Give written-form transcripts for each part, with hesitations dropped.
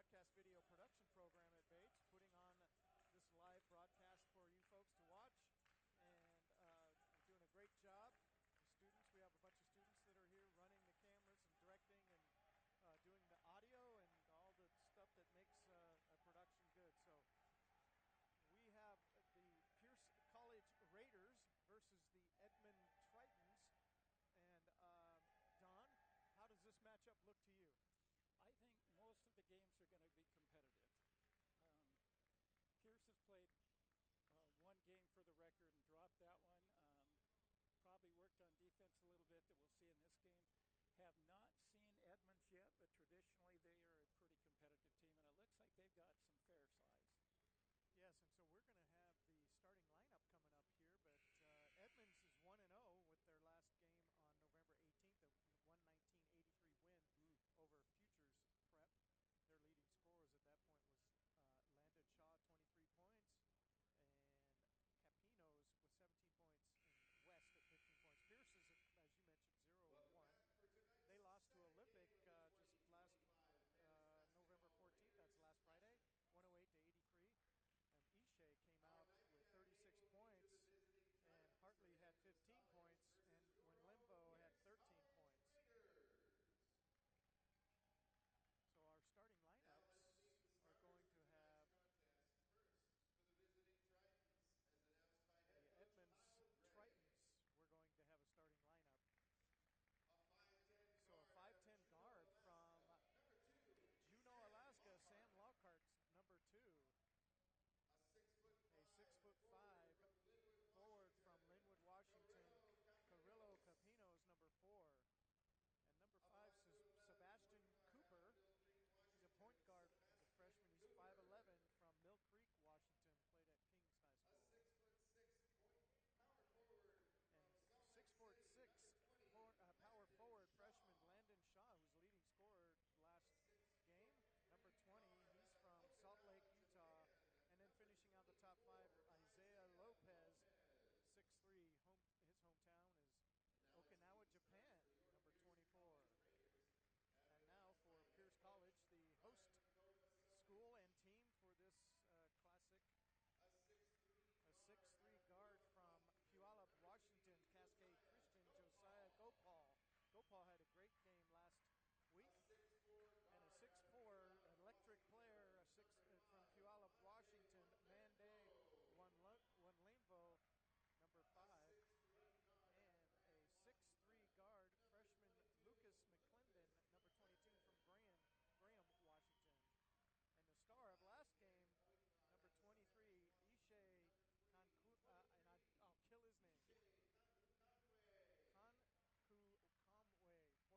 broadcast video production program at Bates, putting on this live broadcast for you folks to watch. And we're doing a great job. The students, we have a bunch of students that are here running the cameras and directing and doing the audio and all the stuff that makes a production good. So we have the Pierce College Raiders versus the Edmonds Tritons. And Don, how does this matchup look to you? I think most of the games are going to be competitive. Pierce has played one game for the record and dropped that one. Probably worked on defense a little bit that we'll see in this game. Have not seen Edmonds yet, but traditionally they are a pretty competitive team, and it looks like they've got some fair size. Yes, and so we're going to have the starting lineup coming up here, but Edmonds is 1-0 with their last game on November 18th, a 119-83 win over Futures Prep. Their leading scorers at that point was Landon Shaw, 23 points, and Capinos with 17 points, and West at 15 points. Pierce is, as you mentioned, 0-1. They lost to Olympic just last November 14th, that's last Friday, 108-83. And Ishe came out with 36 points, and Hartley had 15 points, and Winlimbo had 13 points. So our starting lineups are going to have the Edmonds Tritons. We're going to have a starting lineup. So a 5'10" guard from Juneau, Alaska, Sam Lockhart's number 2. A 6'5" forward from Linwood, Washington, Carrillo Capino's number 4. And number 5 is Sebastian Cooper. He's a point guard. He's a freshman. He's 5'11" from Mill Creek, Washington. Played at Kings High School. And 6'6" power forward freshman Landon Shaw, who's leading scorer last game. Number 20. He's from Salt Lake, Utah. And then finishing out the top 5, Isaiah Lopez, 6'3". His hometown is Okinawa, Japan, number 24. And now for Pierce College, the host school and team for this classic, a 6'3" guard from Puyallup, Washington, Cascade Christian, Josiah Gopal. Gopal had a great game last week. And a 6'4" electric player, from Puyallup, Washington, Mande Winlimbo, number 5. And a 6'3" guard, freshman Lucas McClendon, number 22, from Graham, Washington. And the star of last game, number 23, Ishe Kanku, I'll kill his name. Kanku Kamwe,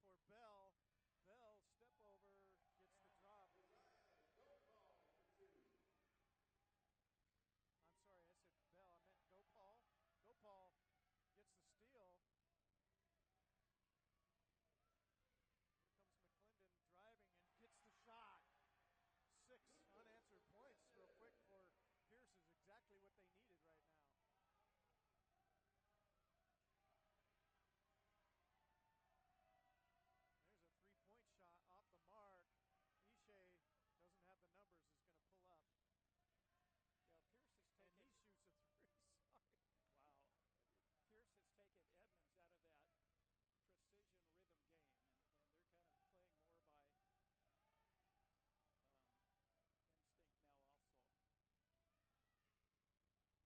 for Bell. Bell, step over, gets the drop. I'm sorry, I said Bell. I meant Gopal. Gopal gets the steal. Here comes McClendon driving and gets the shot. 6 unanswered points real quick for Pierce is exactly what they needed right now. There's a three-point shot off the mark. Ishe doesn't have the numbers, is going to pull up. Yeah, Pierce has taken. And he shoots a three, sorry. Wow. Pierce has taken Edmonds out of that precision rhythm game, and they're kind of playing more by instinct now also.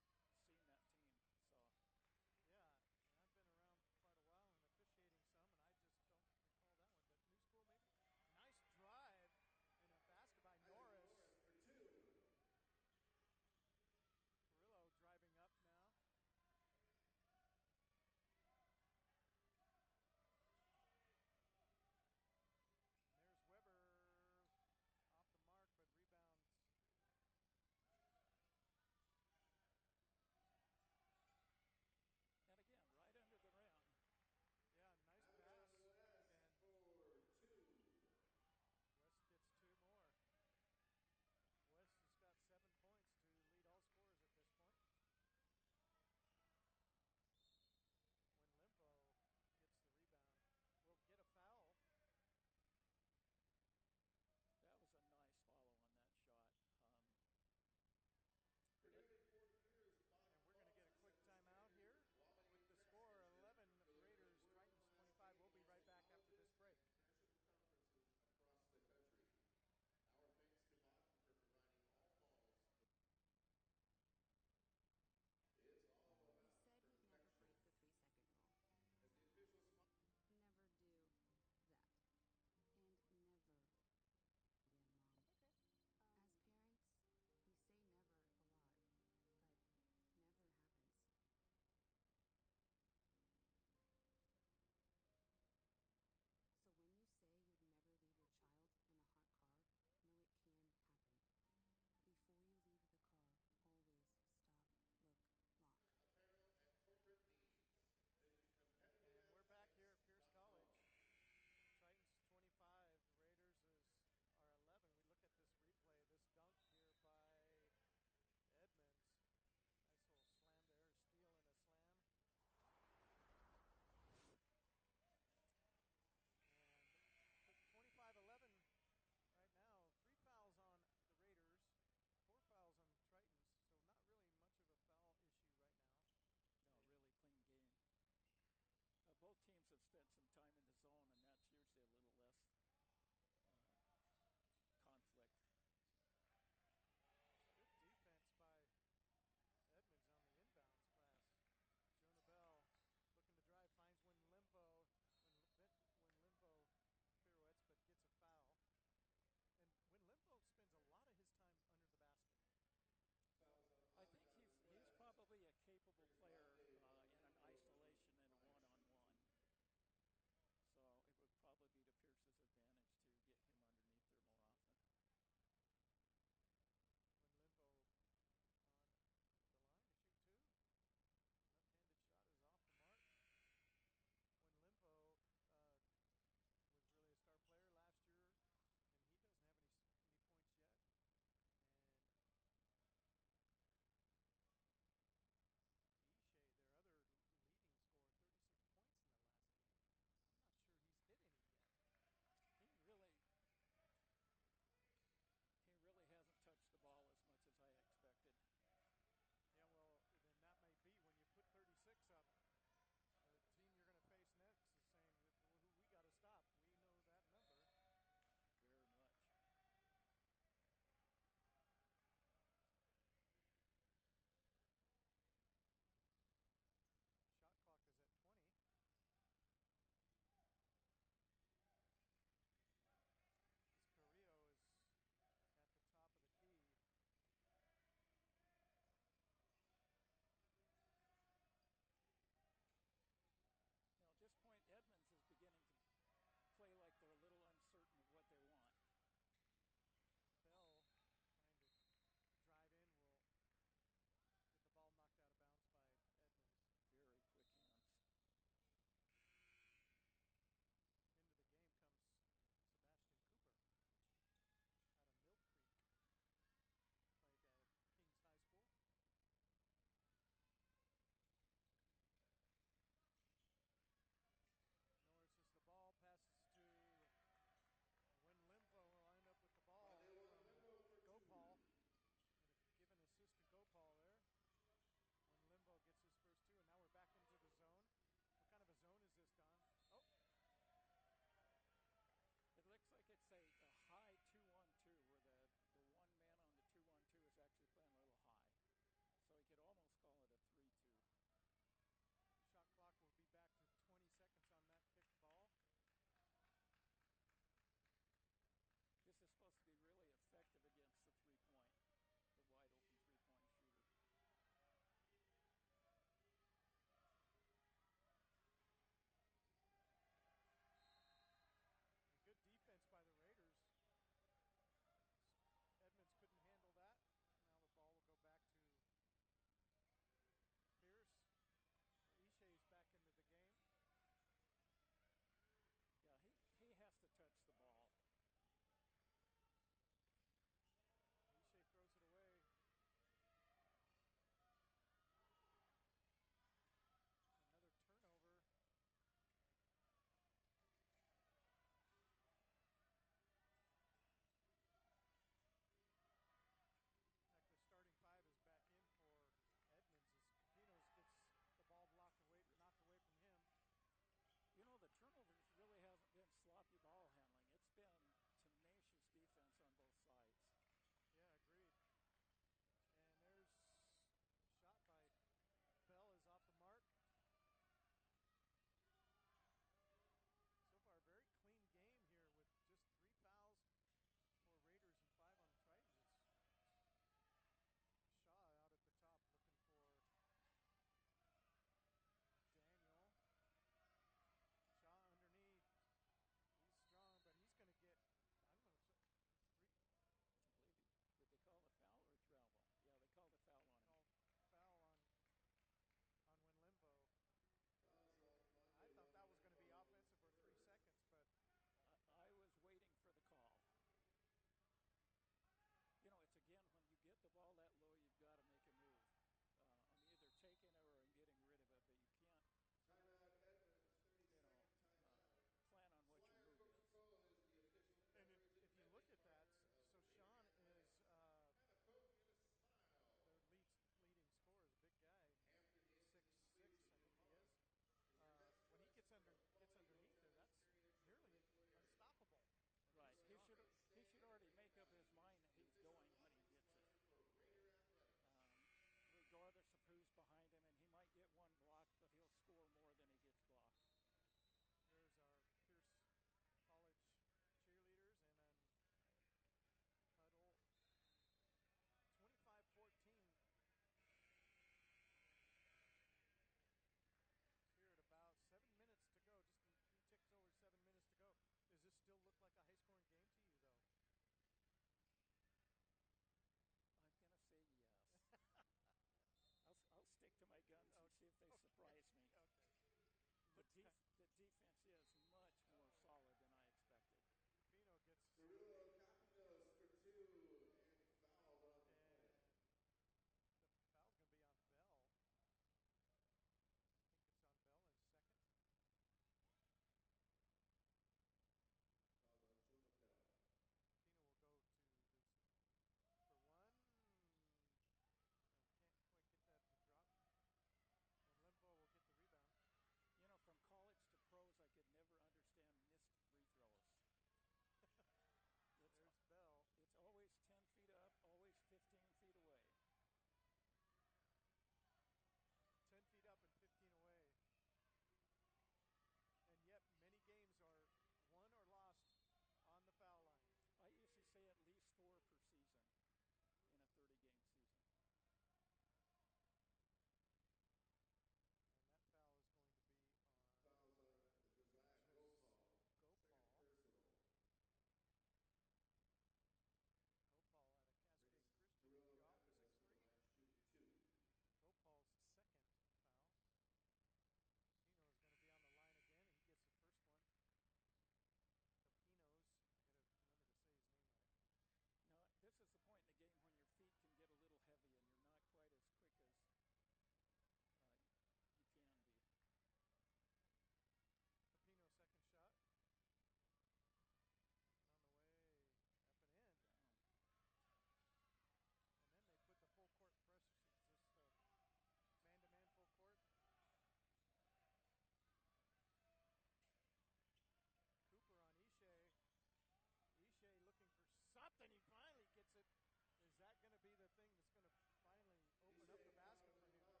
thing that's going to finally open up the basket for him.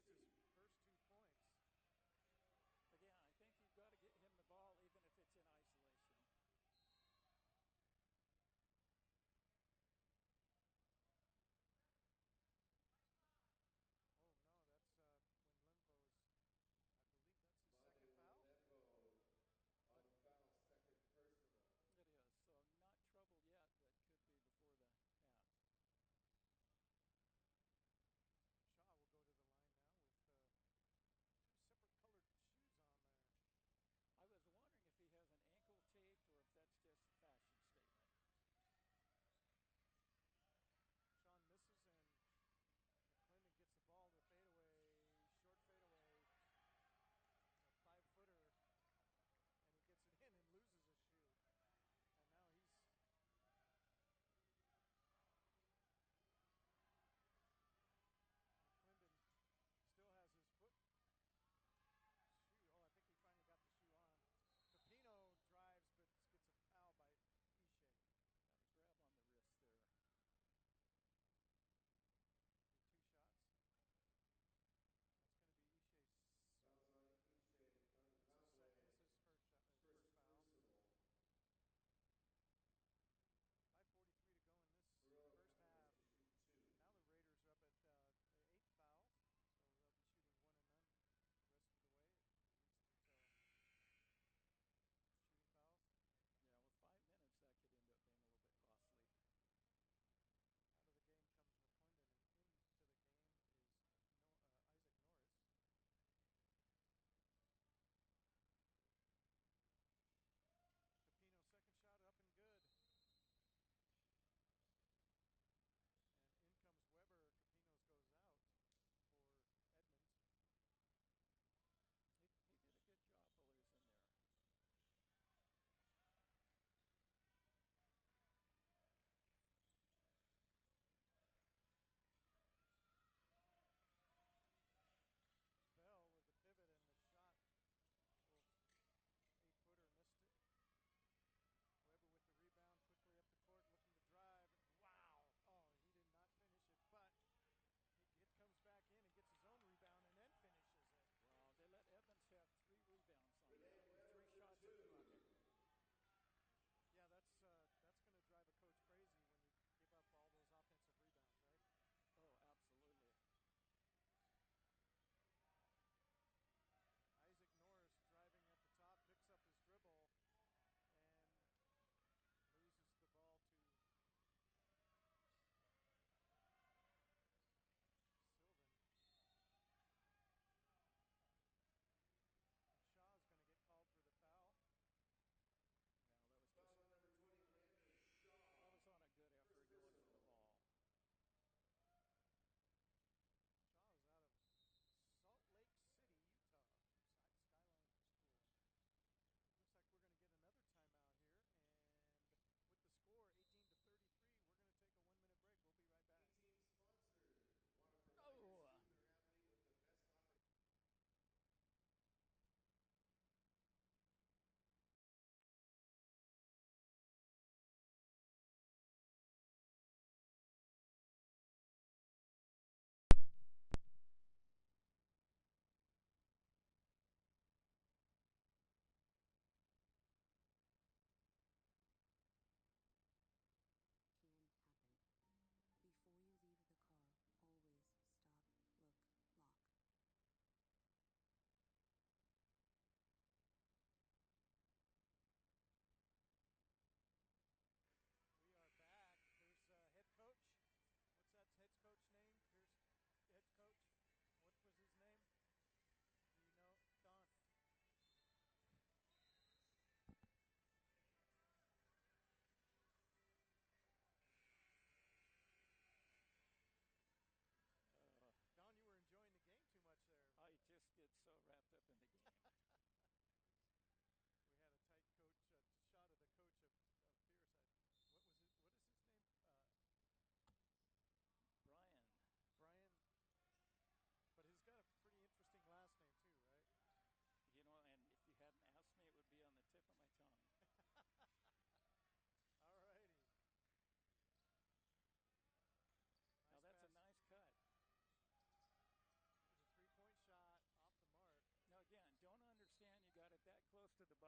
Gets his first 2 points. Again, I think you've got to get him the ball even if it's in isolation. Oh, no, that's when Limpo's, I believe that's his second foul. On foul, second personal. It is. So not trouble yet, but could be before the half.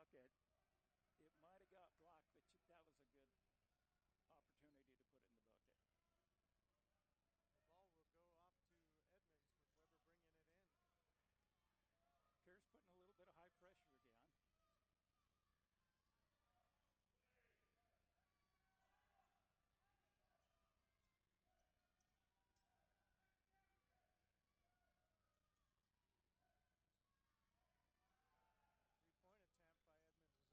bucket. It might have got blocked, but that was a good opportunity to put it in the bucket. The ball will go off to Edmonds with Weber bringing it in. Pierce putting a little bit of high pressure again. Three-point attempt by Edmonds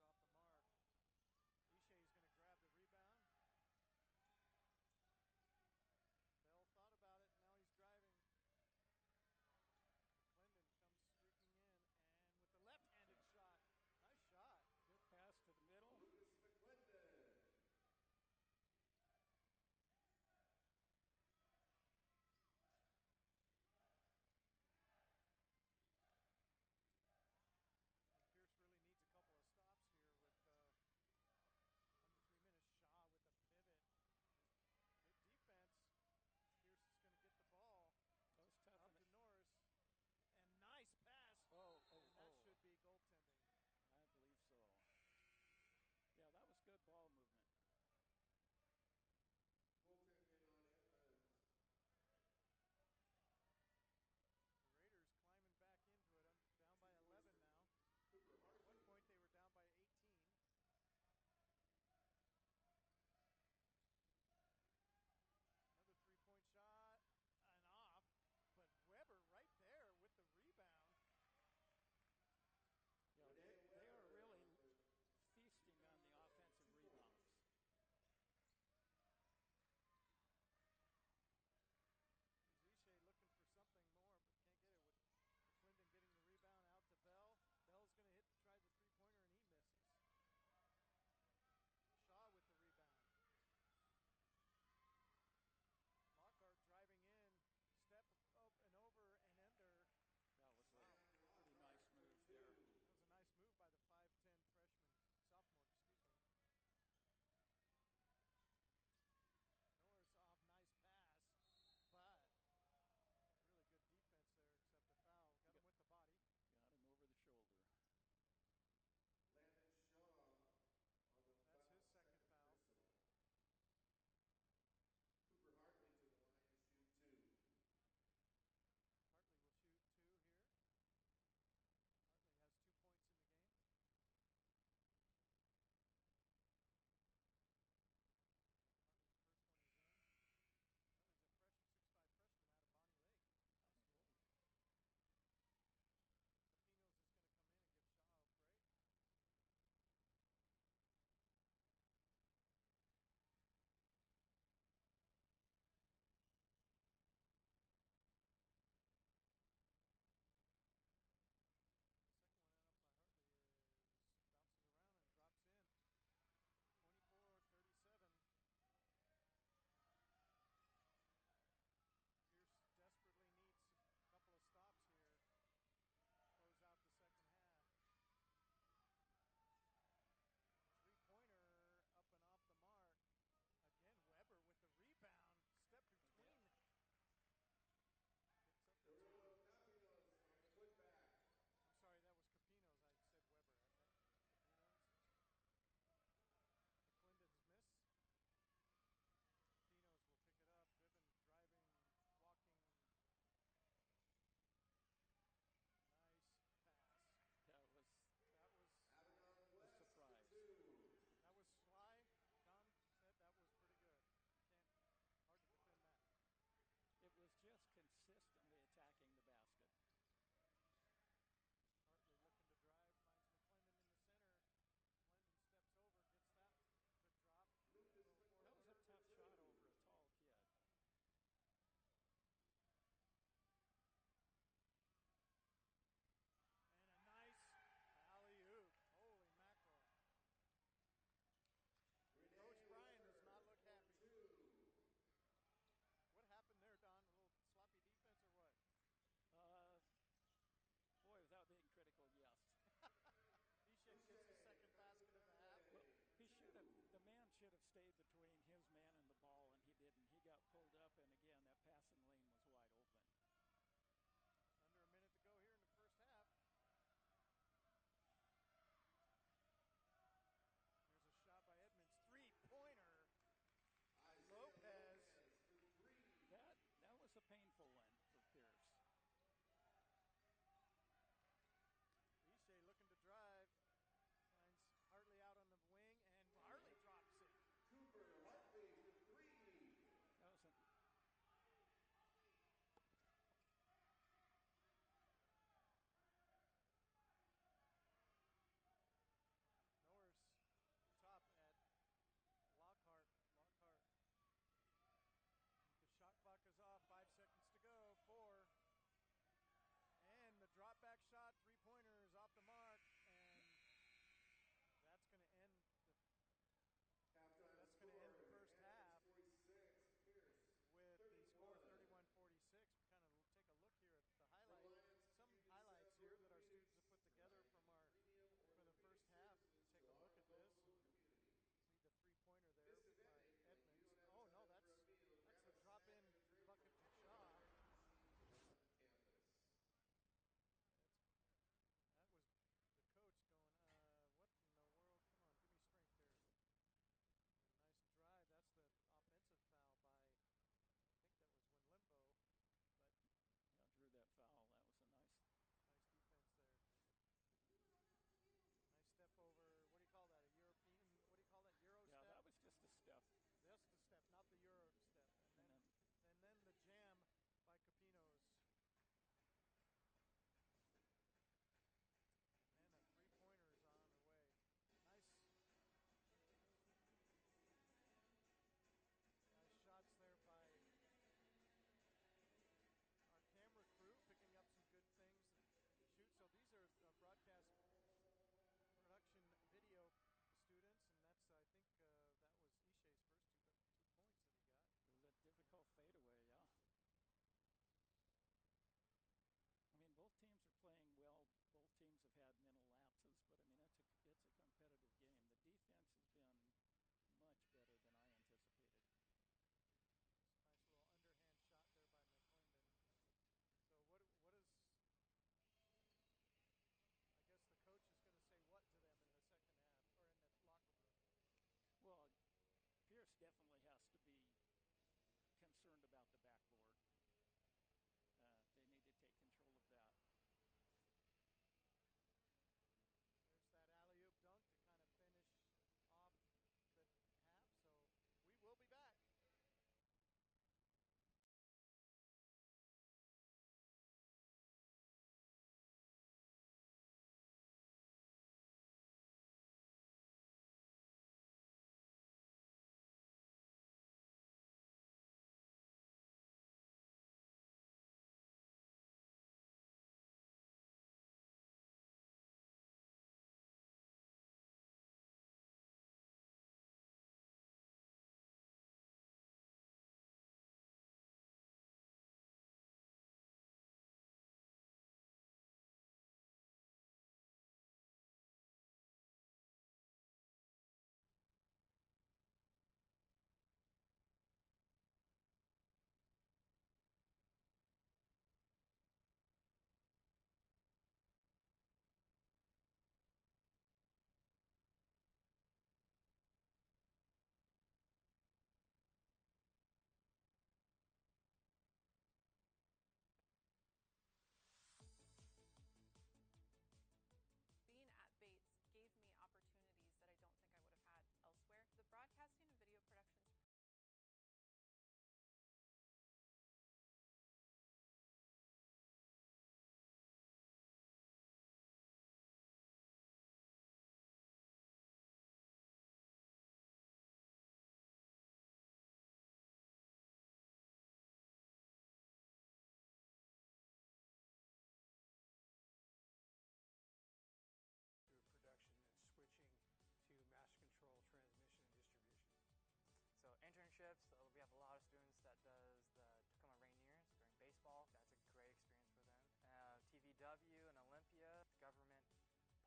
does the Tacoma Rainiers during baseball. That's a great experience for them. TVW and Olympia, government,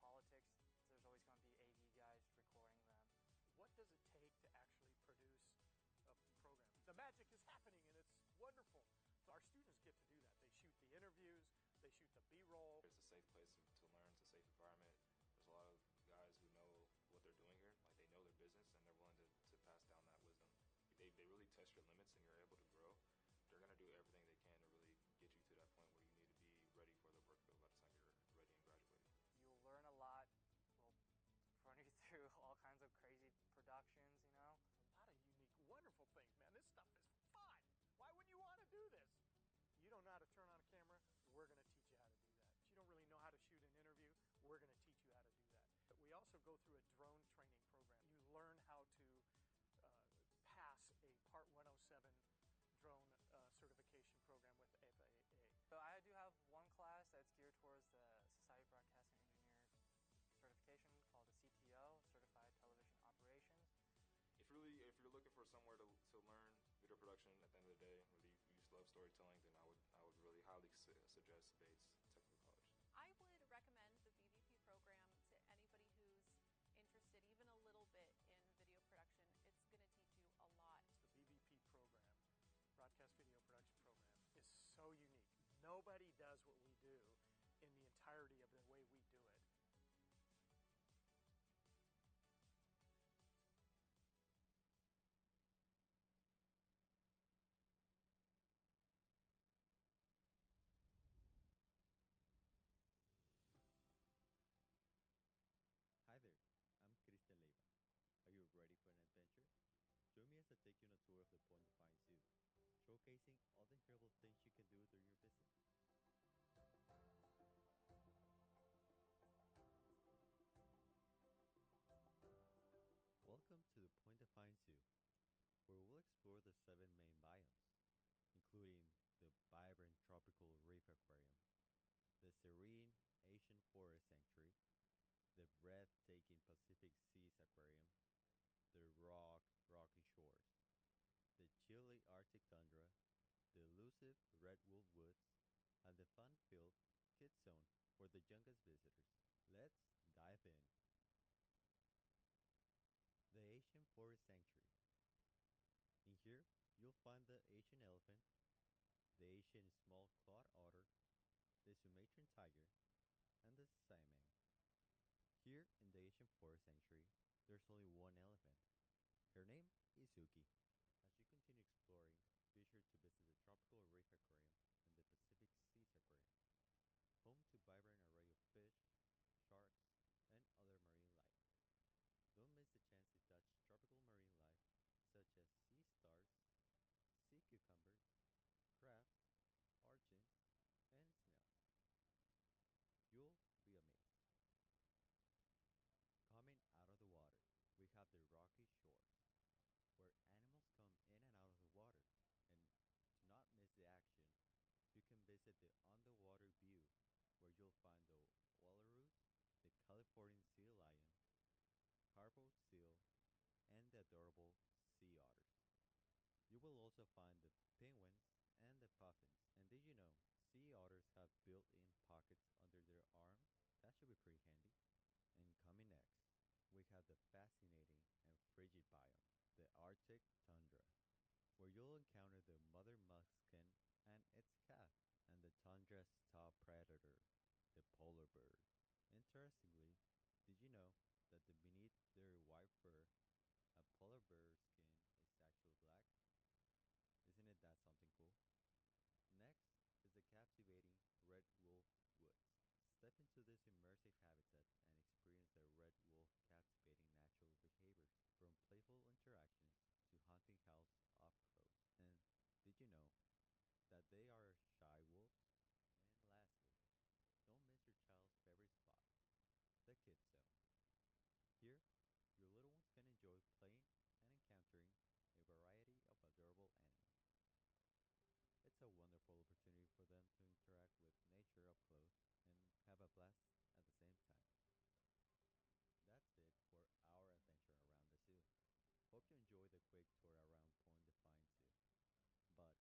politics. There's always going to be AV guys recording them. What does it take to actually produce a program? The magic is happening and it's wonderful. So our students get to do that. They shoot the interviews, they shoot the B-roll. It's a safe place to learn, it's a safe environment. There's a lot of guys who know what they're doing here, like they know their business and they're willing to pass down that wisdom. They really test your limits and you're able to grow. They're going to do everything they can to really get you to that point where you need to be ready for the work field by the time you're ready and graduated. You'll learn a lot. We'll run you through all kinds of crazy productions, you know. A lot of unique, wonderful things, man. This stuff is fun. Why wouldn't you want to do this? You don't know how to turn on a camera, we're going to teach you how to do that. If you don't really know how to shoot an interview, we're going to teach you how to do that. But we also go through a drone training program. You learn how to pass a Part 107 drone certification program with FAA. So I do have one class that's geared towards the Society of Broadcasting Engineers certification called the CTO, Certified Television Operations. If you're looking for somewhere to learn video production at the end of the day, really you just love storytelling, then I would really highly suggest Bates Technical College. I would recommend the BVP program to anybody who's interested even a little bit in video production. It's going to teach you a lot. The BVP program, Broadcast Video Production Program, is so unique. Nobody does what we do in the entirety of the way we do it. Hi there, I'm Christian Leiva. Are you ready for an adventure? Join me as I take you on a tour of the Point Defiance Zoo, showcasing all the incredible things you can do during your visit. Welcome to the Point Defiance Zoo, where we'll explore the 7 main biomes, including the vibrant tropical reef aquarium, the serene Asian forest sanctuary, the breathtaking Pacific Seas Aquarium, the rocky shores, the chilly Arctic tundra, the elusive Red Wolf Woods, and the fun-filled Kids Zone for the youngest visitors. Let's dive in. The Asian Forest Sanctuary. In here, you'll find the Asian elephant, the Asian small clawed otter, the Sumatran tiger, and the Siamang. Here in the Asian Forest Sanctuary, there's only one elephant. Her name is Suki. As you continue exploring, be sure to visit the Tropical Reef Aquarium and the Pacific Seas Aquarium, home to vibrant array of fish, sharks, and other marine life. Don't miss the chance to touch tropical marine life such as sea stars, sea cucumbers, crabs, urchins, and snails. You'll be amazed. Coming out of the water, we have the rocky shores, where animals come in and out of the water. And to not miss the action, you can visit the underwater view, where you'll find the walrus, the Californian sea lion, carpo seal, and the adorable sea otters. You will also find the penguins and the puffins. And did you know sea otters have built-in pockets under their arms? That should be pretty handy. And coming next, we have the fascinating and frigid biome, the Arctic tundra, where you'll encounter the mother muskin and its calf, and the tundra's top predator, the polar bear. Interestingly, did you know that beneath their white fur, a polar bear's skin is actually black? Isn't it that something cool? Next is the captivating Red Wolf Woods. Step into this immersive habitat and experience the red wolf's captivating natural behaviors, from playful interactions to hunting howls up close. And did you know that they are a shy wolf? And lastly, don't miss your child's favorite spot, the Kids Zone. Here, your little ones can enjoy playing and encountering a variety of adorable animals. It's a wonderful opportunity for them to interact with nature up close and have a blast at the same time. That's it for our adventure around the zoo. Hope you enjoyed the quick tour around Point Defiance Zoo. But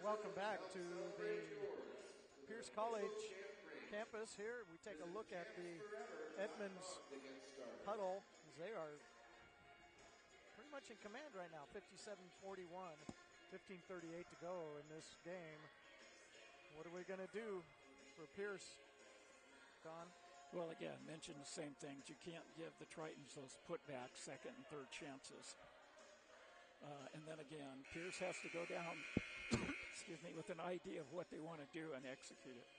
welcome back to the Pierce College campus here. We take a look at the Edmonds huddle as they are pretty much in command right now. 57-41, 15:38 to go in this game. What are we going to do for Pierce, Don? Well, again, mention the same things. You can't give the Tritons those putback second and third chances. And then again, Pierce has to go down, excuse me, with an idea of what they want to do and execute it.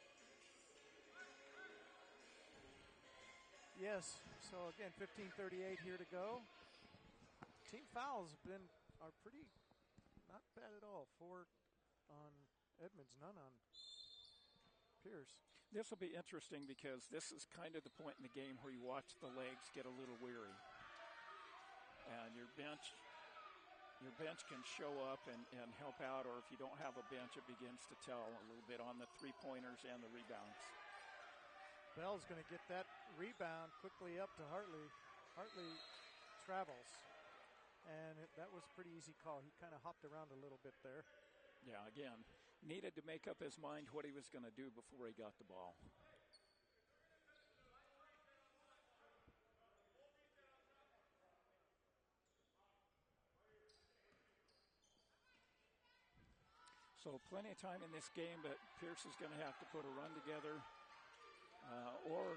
Yes, so again, 15:38 here to go. Team fouls are pretty not bad at all. 4 on Edmonds, none on Pierce. This will be interesting because this is kind of the point in the game where you watch the legs get a little weary. And your bench can show up and help out, or if you don't have a bench, it begins to tell a little bit on the three-pointers and the rebounds. Bell's going to get that rebound quickly up to Hartley. Hartley travels, and that was a pretty easy call. He kind of hopped around a little bit there. Yeah, again, needed to make up his mind what he was going to do before he got the ball. So plenty of time in this game, but Pierce is going to have to put a run together, or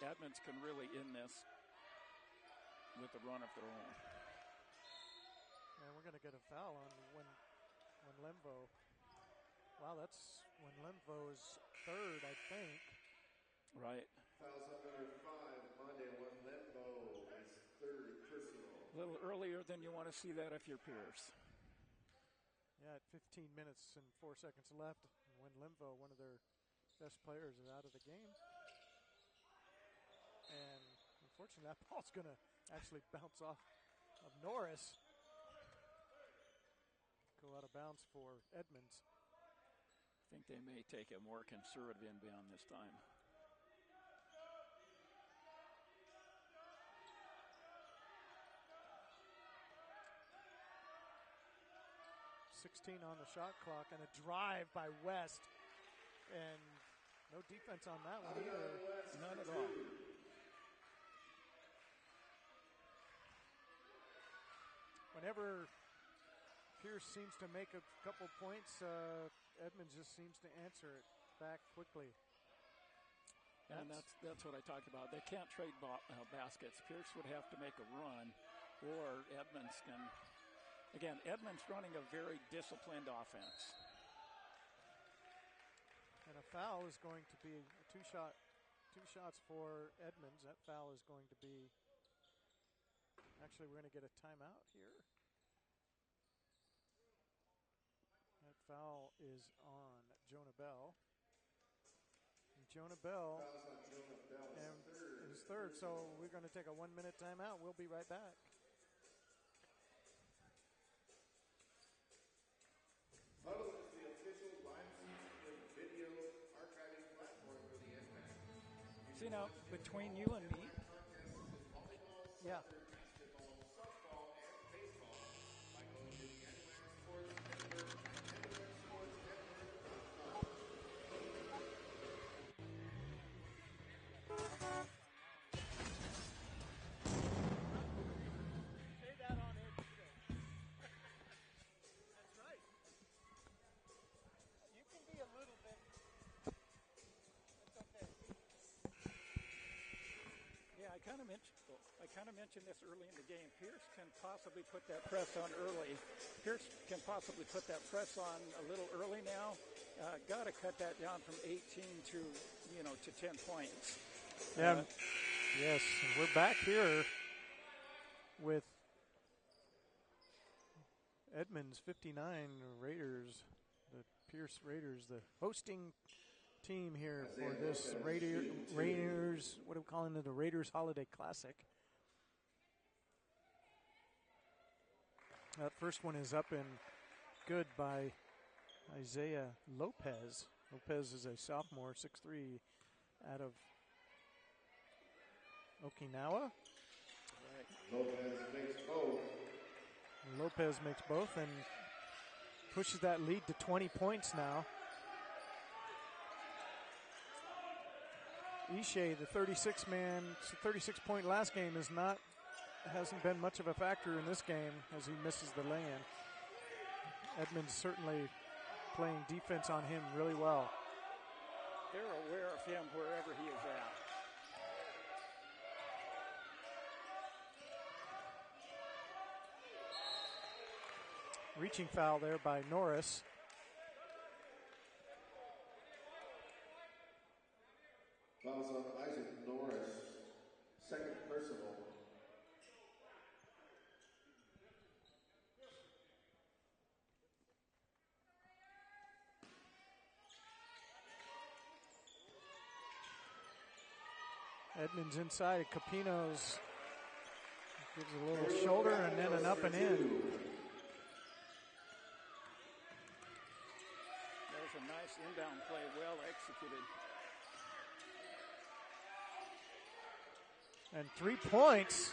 Edmonds can really end this with a run of their own. And we're going to get a foul on when Lemvo. Wow, that's when Lemvo's third, I think. Right. Fouls on number 5, Monday, when Lembo is third personal. A little earlier than you want to see that if you're Pierce. Yeah, at 15 minutes and 4 seconds left, when Lemvo, one of their best players, is out of the game. And unfortunately, that ball's going to actually bounce off of Norris. Go out of bounds for Edmonds. I think they may take a more conservative inbound this time. .16 on the shot clock, and a drive by West. And no defense on that one either. None at all. Whenever Pierce seems to make a couple points, Edmonds just seems to answer it back quickly. And that's what I talked about. They can't trade baskets. Pierce would have to make a run, or Edmonds can. Again, Edmonds running a very disciplined offense. And a foul is going to be two shots for Edmonds. That foul is going to be. Actually, we're going to get a timeout here. That foul is on Jonah Bell. And Jonah Bell is third, so we're going to take a 1-minute timeout. We'll be right back. Huddle is the official live stream video archiving platform for the SMAC. See now, between you and me, yeah. Basketball, softball, and baseball by going to the NWAC Sports Network and NWACSportsNetwork.com. Say that on air today. That's right. You can be a little bit. That's okay. yeah, I kind of mentioned this early in the game. Pierce can possibly put that press on early. Pierce can possibly put that press on a little early now. Got to cut that down from 18 to 10 points. Yeah. Yes, and we're back here with Edmonds 59 Raiders, the Pierce Raiders, the hosting team here for this Raiders, what are we calling it, the Raiders Holiday Classic. That first one is up and good by Isaiah Lopez. Lopez is a sophomore, 6'3", out of Okinawa. Lopez makes both. Lopez makes both, and pushes that lead to 20 points now. Ishe, the 36-point last game hasn't been much of a factor in this game as he misses the lay-in. Edmonds certainly playing defense on him really well. They're aware of him wherever he is at. Reaching foul there by Norris. Fouls on Isaac Norris. Second personal. Edmonds inside. Capinos gives a little shoulder and then an up and in. That was a nice inbound play, well executed. And 3 points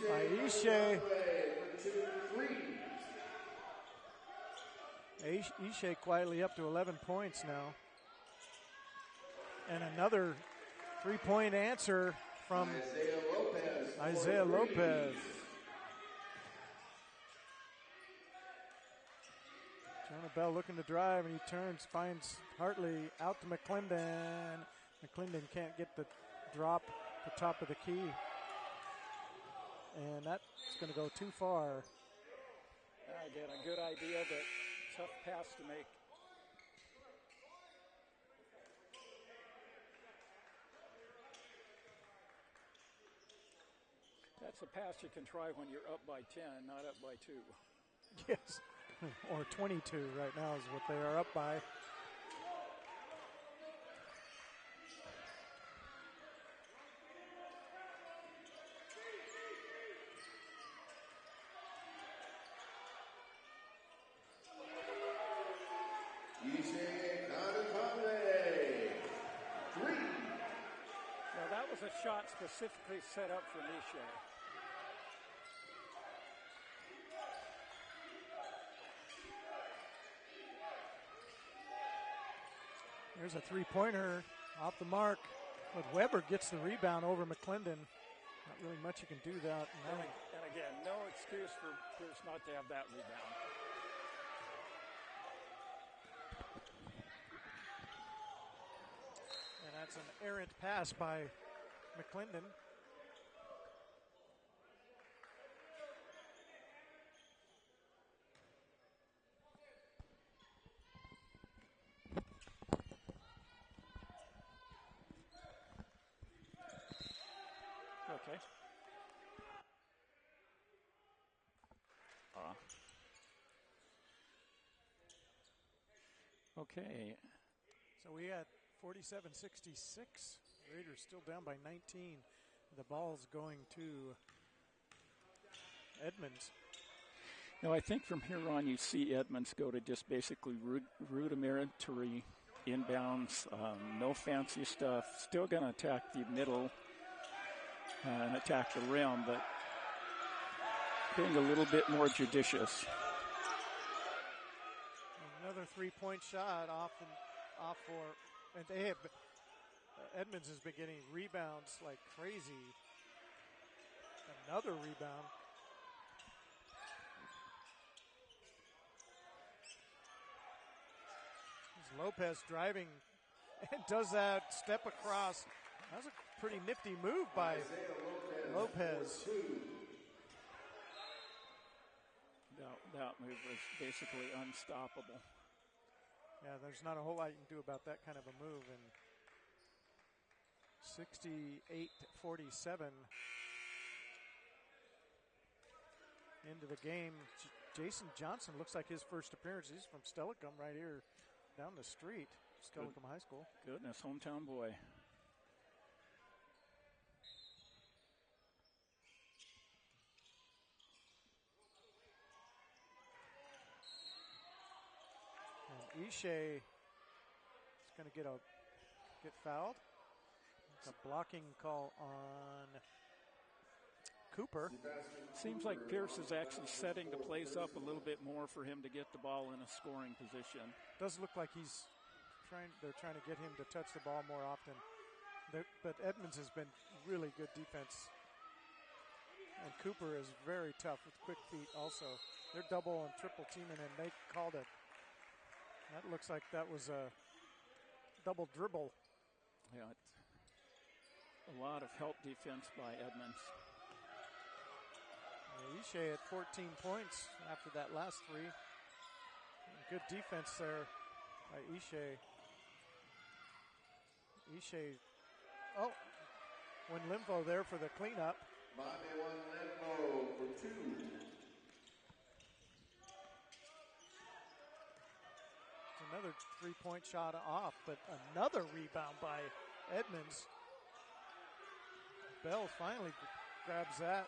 by Ishe. Ishe quietly up to 11 points now. And another 3-point answer from Isaiah Lopez. Jonah Bell looking to drive, and he turns, finds Hartley out to McClendon. McClendon can't get the drop at the top of the key. And that's going to go too far. Again, a good idea, but tough pass to make. That's a pass you can try when you're up by 10, not up by 2. Yes, or 22 right now is what they are up by. Well, that was a shot specifically set up for Nisha. There's a three-pointer off the mark, but Weber gets the rebound over McClendon. Not really much you can do that. And again, no excuse for Pierce not to have that rebound. And that's an errant pass by McClendon. Okay. Okay. So we had 47-66. Raiders still down by 19. The ball's going to Edmonds. Now, I think from here on you see Edmonds go to just basically rudimentary inbounds, no fancy stuff. Still going to attack the middle and attack the rim, but being a little bit more judicious. Another three-point shot off for, and they have, Edmonds has been getting rebounds like crazy. Another rebound. Here's Lopez driving and does that step across. That was a pretty nifty move by Lopez. That move was basically unstoppable. Yeah, there's not a whole lot you can do about that kind of a move. And 68-47 into the game. Jason Johnson looks like his first appearance. He's from Stellicum right here down the street, Stellicum High School. Goodness, hometown boy. And Ishe is going to get fouled. It's a blocking call on Cooper. Seems like Pierce is actually setting the plays up a little bit more for him to get the ball in a scoring position. Does look like they're trying to get him to touch the ball more often. But Edmonds has been really good defense. And Cooper is very tough with quick feet also. They're double and triple teaming, and they called it. That looks like that was a double dribble. Yeah, a lot of help defense by Edmonds. Ishe at 14 points after that last three. Good defense there by Ishe. Ishe, when Limvo there for the cleanup. Bobby one Limbo for 2. It's another three-point shot off, but another rebound by Edmonds. Bell finally grabs that.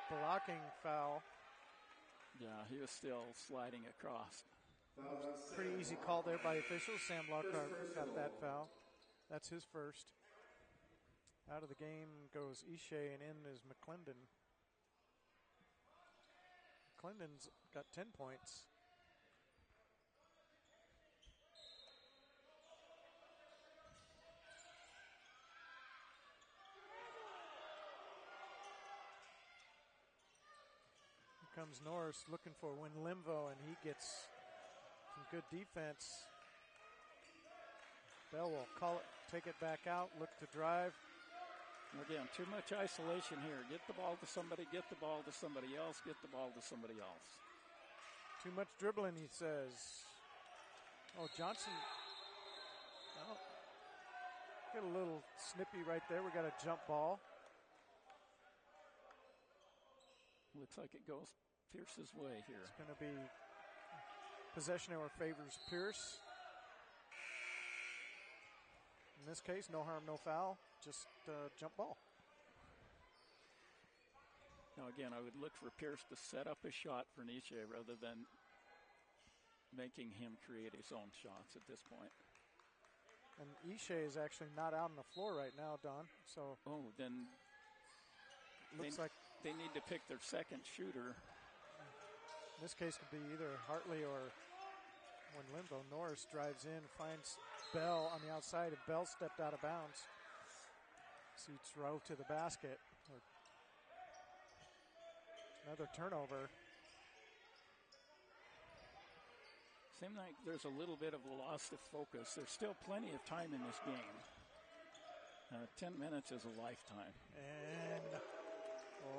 Blocking foul. Yeah, he was still sliding across. Pretty easy call there by officials. Sam Lockhart got that foul. That's his first. Out of the game goes Ishe, and in is McClendon. McClendon's got 10 points. Comes Norris looking for Win Limvo, and he gets some good defense. Bell will call it, take it back out, look to drive. Again, too much isolation here. Get the ball to somebody, get the ball to somebody else, get the ball to somebody else. Too much dribbling, he says. Oh, Johnson. Oh, get a little snippy right there. We got a jump ball. Looks like it goes Pierce's way here. It's going to be possession or favors Pierce. In this case, no harm, no foul. Just jump ball. Now again, I would look for Pierce to set up a shot for Nietzsche rather than making him create his own shots at this point. And Ishe is actually not out on the floor right now, Don. So then looks like they need to pick their second shooter. In this case, could be either Hartley or when Limvo. Norris drives in, finds Bell on the outside, and Bell stepped out of bounds. Seats Rowe to the basket. Another turnover. Seems like there's a little bit of a loss of focus. There's still plenty of time in this game. 10 minutes is a lifetime. And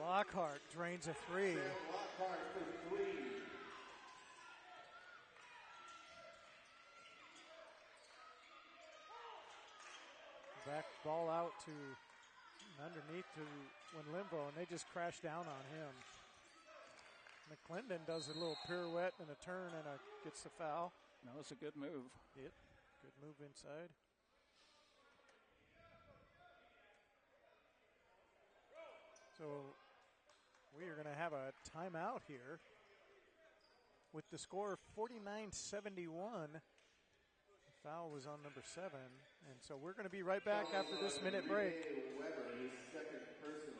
Lockhart drains a three. Lockhart for 3. Back ball out to underneath to Limvo, and they just crash down on him. McClendon does a little pirouette and a turn and gets the foul. That was a good move. Yep, good move inside. So we are going to have a timeout here with the score 49-71. Foul was on number 7, and so we're going to be right back after this minute break. Weber, his second personal.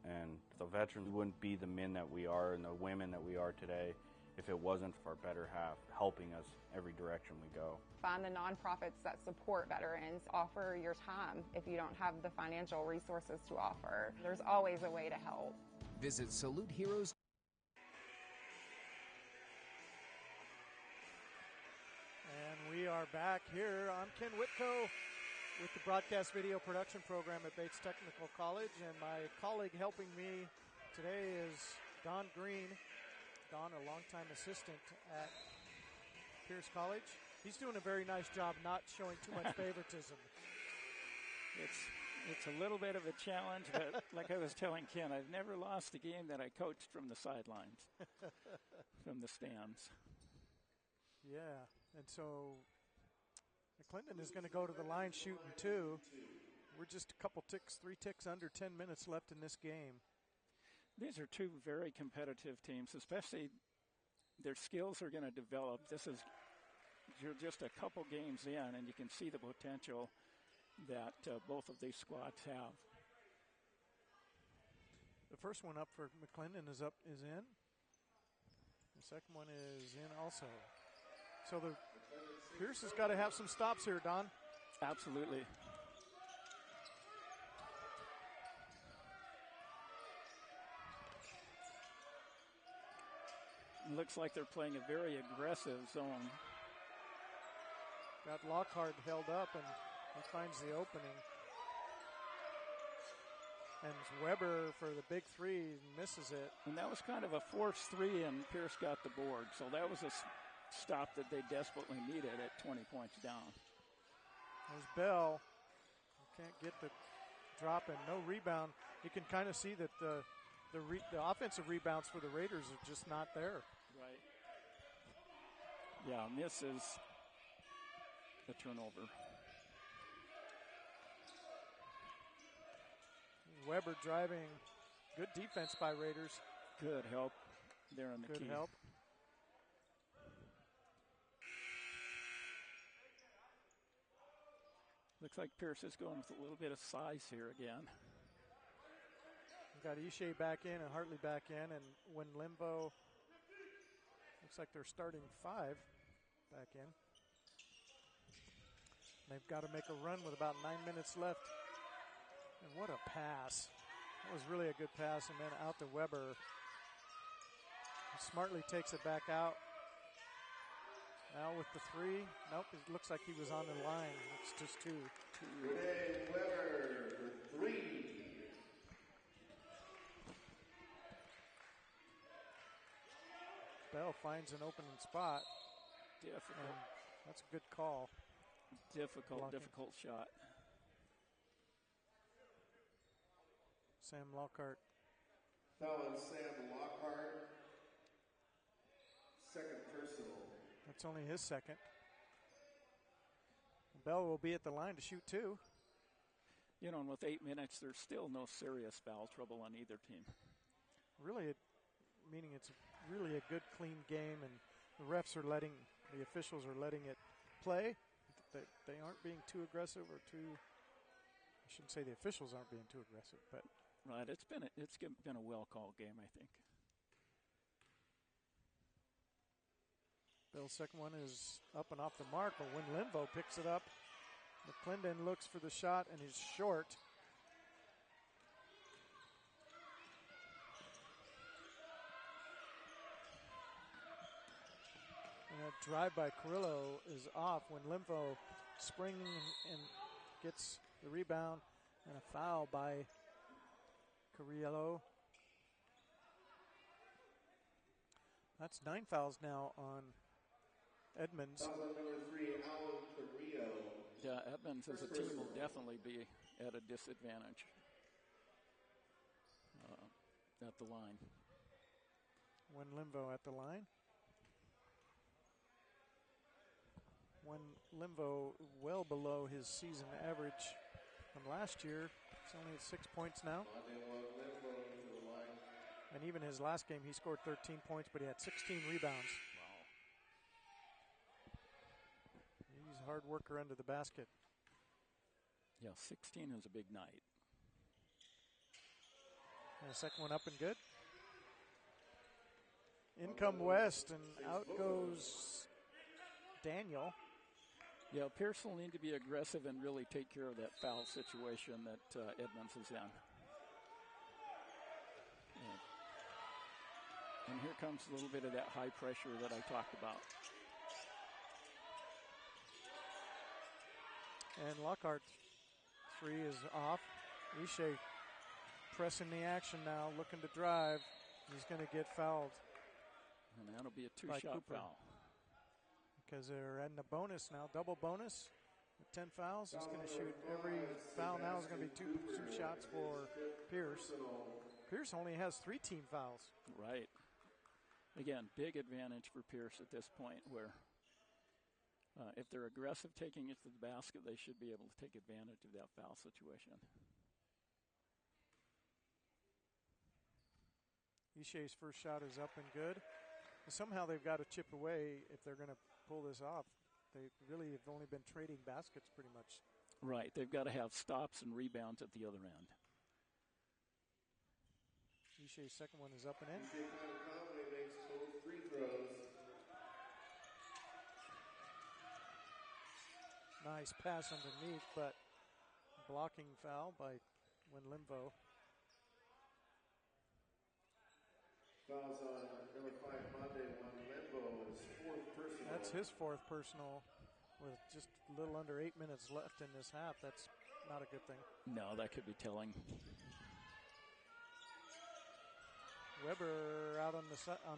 And the veterans wouldn't be the men that we are and the women that we are today if it wasn't for our better half helping us every direction we go. Find the nonprofits that support veterans. Offer your time if you don't have the financial resources to offer. There's always a way to help. Visit Salute Heroes. And we are back here. I'm Ken Whitco with the broadcast video production program at Bates Technical College, and my colleague helping me today is Don Green. Don, a longtime assistant at Pierce College. He's doing a very nice job not showing too much favoritism. It's a little bit of a challenge, but like I was telling Ken, I've never lost a game that I coached from the sidelines, from the stands. Yeah, and so McClendon is going to go to the line shooting 2. We're just a couple ticks, 3 ticks under 10 minutes left in this game. These are two very competitive teams, especially their skills are going to develop. This is you're just a couple games in, and you can see the potential that both of these squads have. The first one up for McClendon is in. The second one is in also. So Pierce has got to have some stops here, Don. Absolutely. Looks like they're playing a very aggressive zone. Got Lockhart held up, and he finds the opening. And Weber for the big 3 misses it. And that was kind of a forced 3, and Pierce got the board. So that was a stop that they desperately needed at 20 points down. There's Bell. Can't get the drop and no rebound. You can kind of see that the offensive rebounds for the Raiders are just not there. Right. Yeah, misses the turnover. Weber driving. Good defense by Raiders. Good help there on the key. Good help. Looks like Pierce is going with a little bit of size here again. We've got Ishe back in and Hartley back in, and when Limbo, looks like they're starting 5 back in. They've got to make a run with about 9 minutes left. And what a pass. That was really a good pass, and then out to Weber. He smartly takes it back out. Now with the 3. Nope, it looks like he was on the line. It's just 2. Renee Weber for 3. Bell finds an opening spot. Difficult. That's a good call. Difficult shot. Sam Lockhart. Foul on Sam Lockhart. Second personal. That's only his second. Bell will be at the line to shoot 2. You know, and with 8 minutes, there's still no serious foul trouble on either team. Really, meaning it's really a good, clean game, and the the officials are letting it play. They aren't being too aggressive I shouldn't say the officials aren't being too aggressive, but. Right, it's been a well-called game, I think. Bill's second one is up and off the mark, but when Linvo picks it up, McClendon looks for the shot and is short. And that drive by Carrillo is off when Linvo springs and gets the rebound, and a foul by Carrillo. That's 9 fouls now on Edmonds. Foul on number 3, Alan Carrillo. Yeah, Edmonds as a team will definitely be at a disadvantage at the line. When Limvo at the line. When Limvo well below his season average from last year. It's only at 6 points now. And even his last game, he scored 13 points, but he had 16 rebounds. Wow. He's a hard worker under the basket. Yeah, 16 is a big night. And the second one up and good. In come West, and out goes Daniel. Yeah, Pierce will need to be aggressive and really take care of that foul situation that Edmonds is in. And here comes a little bit of that high pressure that I talked about. And Lockhart 3 is off. Ishe pressing the action now, looking to drive. He's going to get fouled. And that'll be a 2-shot foul. Because they're adding a bonus now, double bonus with 10 fouls. He's going to shoot every foul now is going to be two shots for Pierce. Pierce only has 3 team fouls. Right. Again, big advantage for Pierce at this point where If they're aggressive taking it to the basket, they should be able to take advantage of that foul situation. Ishay's first shot is up and good. Somehow they've got to chip away if they're going to pull this off. They really have only been trading baskets pretty much. Right. They've got to have stops and rebounds at the other end. Ishay's second one is up and in. Ishay Conway makes both free throws. Nice pass underneath, but blocking foul by Winlimvo. Fouls on number 5, Monday, Winlimvo, his fourth personal. That's his fourth personal with just a little under 8 minutes left in this half. That's not a good thing. No, that could be telling. Weber out on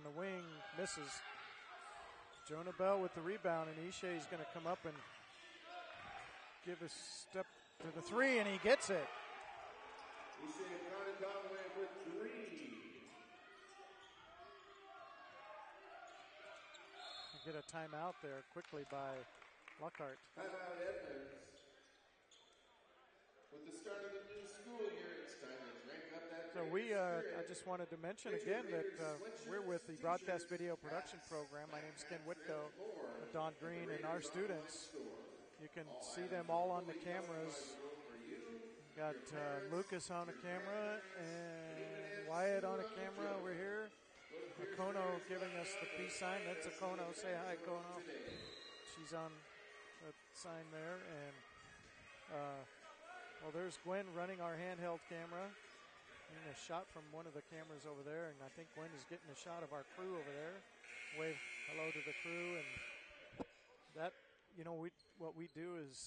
the wing, misses. Jonah Bell with the rebound, and Ishay's going to come up and give a step to the three, and he gets it. Ishay Conway with 3. Get a timeout there quickly by Lockhart. Timeout Edmonds. With the start of the new school year, it's time to crank up that. So I just wanted to mention again that we're with the Broadcast Video Production Program. My name's Ken Whitco, with Don Green, and our students. You can see them all on the cameras. We've got Lucas on the camera and Wyatt on a camera over here. Kono giving us the peace sign. That's a Kono. Say hi, Kono. She's on the sign there. And, there's Gwen running our handheld camera. Getting a shot from one of the cameras over there. And I think Gwen is getting a shot of our crew over there. Wave hello to the crew. And that, what we do is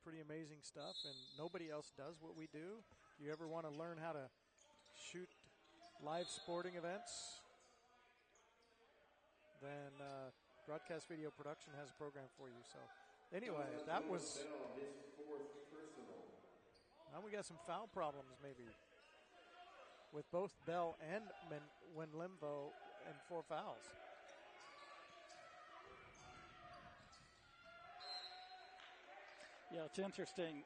pretty amazing stuff. And nobody else does what we do. If you ever want to learn how to shoot live sporting events, then Broadcast Video Production has a program for you. So anyway, that was, his fourth personal. now we got some foul problems maybe with both Bell and Winlimvo and 4 fouls. Yeah, it's interesting,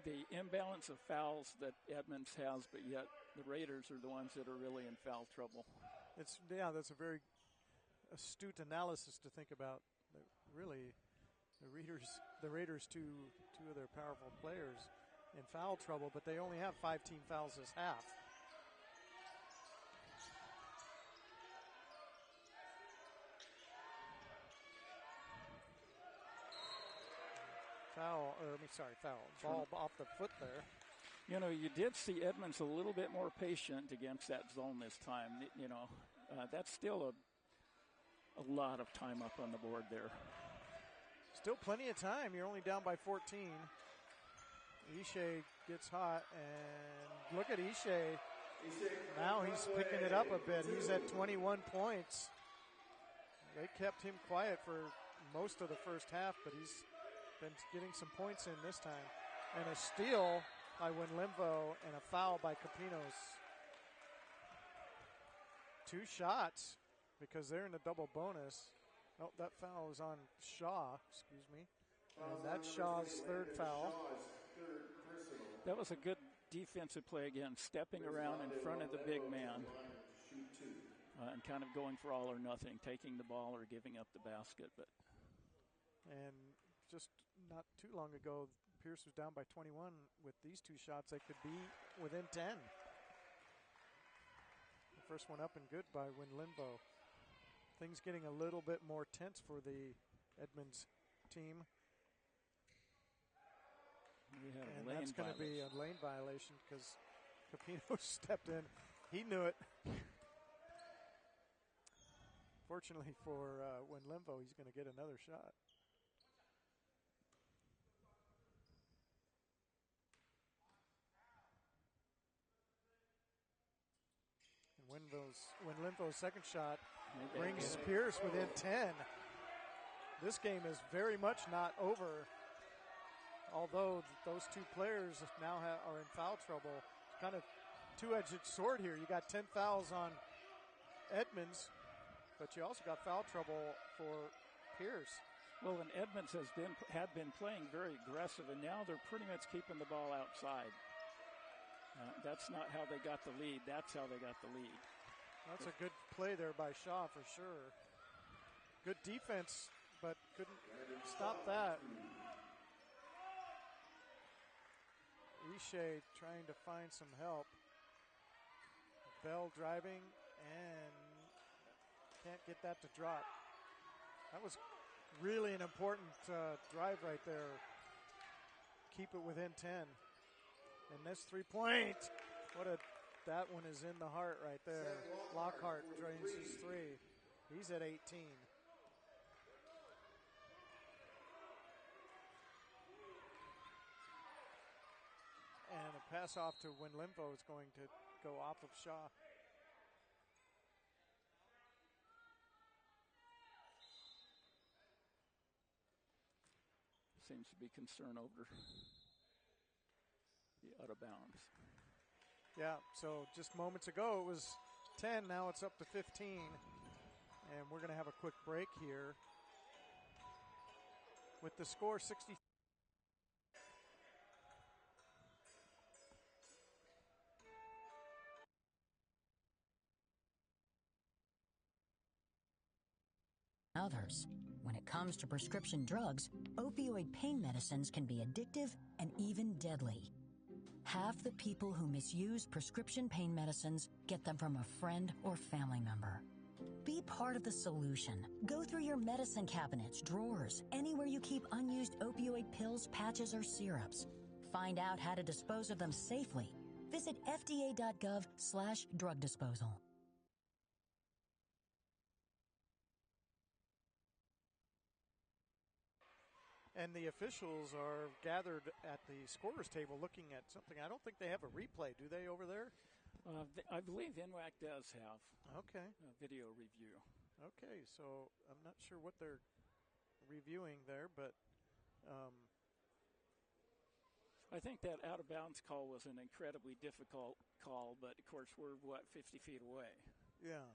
the imbalance of fouls that Edmonds has, but yet the Raiders are the ones that are really in foul trouble. That's a very astute analysis to think about. Really, the Raiders, two of their powerful players in foul trouble, but they only have 5 team fouls this half. Foul. Ball off the foot there. You did see Edmonds a little bit more patient against that zone this time. That's still a lot of time up on the board there. Still plenty of time. You're only down by 14. Ishay gets hot, and look at Ishay. Now he's picking it up a bit. He's at 21 points. They kept him quiet for most of the first half, but he's been getting some points in this time. And a steal by Winlimvo and a foul by Capinos. 2 shots because they're in the double bonus. Oh, that foul is on Shaw, excuse me. And that's Shaw's third foul. That was a good defensive play again, stepping around in front of the big man and kind of going for all or nothing, taking the ball or giving up the basket. And just not too long ago, Pierce was down by 21. With these 2 shots, they could be within 10. The first one up and good by Winlimvo. Things getting a little bit more tense for the Edmonds team. And that's going to be a lane violation because Capino stepped in. He knew it. Fortunately for Winlimvo, he's going to get another shot. Winlimvo's second shot brings Pierce within 10. This game is very much not over. Although those 2 players now are in foul trouble. It's kind of two-edged sword here. You got 10 fouls on Edmonds, but you also got foul trouble for Pierce. Well, and Edmonds had been playing very aggressive, and now they're pretty much keeping the ball outside. That's not how they got the lead. That's how they got the lead. That's a good play there by Shaw for sure. Good defense, but couldn't stop that. Ishe trying to find some help. Bell driving and can't get that to drop. That was really an important drive right there. Keep it within 10. And this 3-point, that one is in the heart right there. Lockhart drains his three. He's at 18. And a pass off to Winlimpo is going to go off of Shaw. Seems to be concern over the out of bounds. Yeah, so just moments ago it was 10, now it's up to 15. And we're going to have a quick break here. With the score 60. Others. When it comes to prescription drugs, opioid pain medicines can be addictive and even deadly. Half the people who misuse prescription pain medicines get them from a friend or family member. Be part of the solution. Go through your medicine cabinets, drawers, anywhere you keep unused opioid pills, patches, or syrups. Find out how to dispose of them safely. Visit fda.gov/drug disposal. And the officials are gathered at the scorer's table looking at something. I don't think they have a replay, do they, over there? I believe NWAC does have a video review. Okay, so I'm not sure what they're reviewing there, but I think that out-of-bounds call was an incredibly difficult call, but, of course, we're, 50 feet away. Yeah.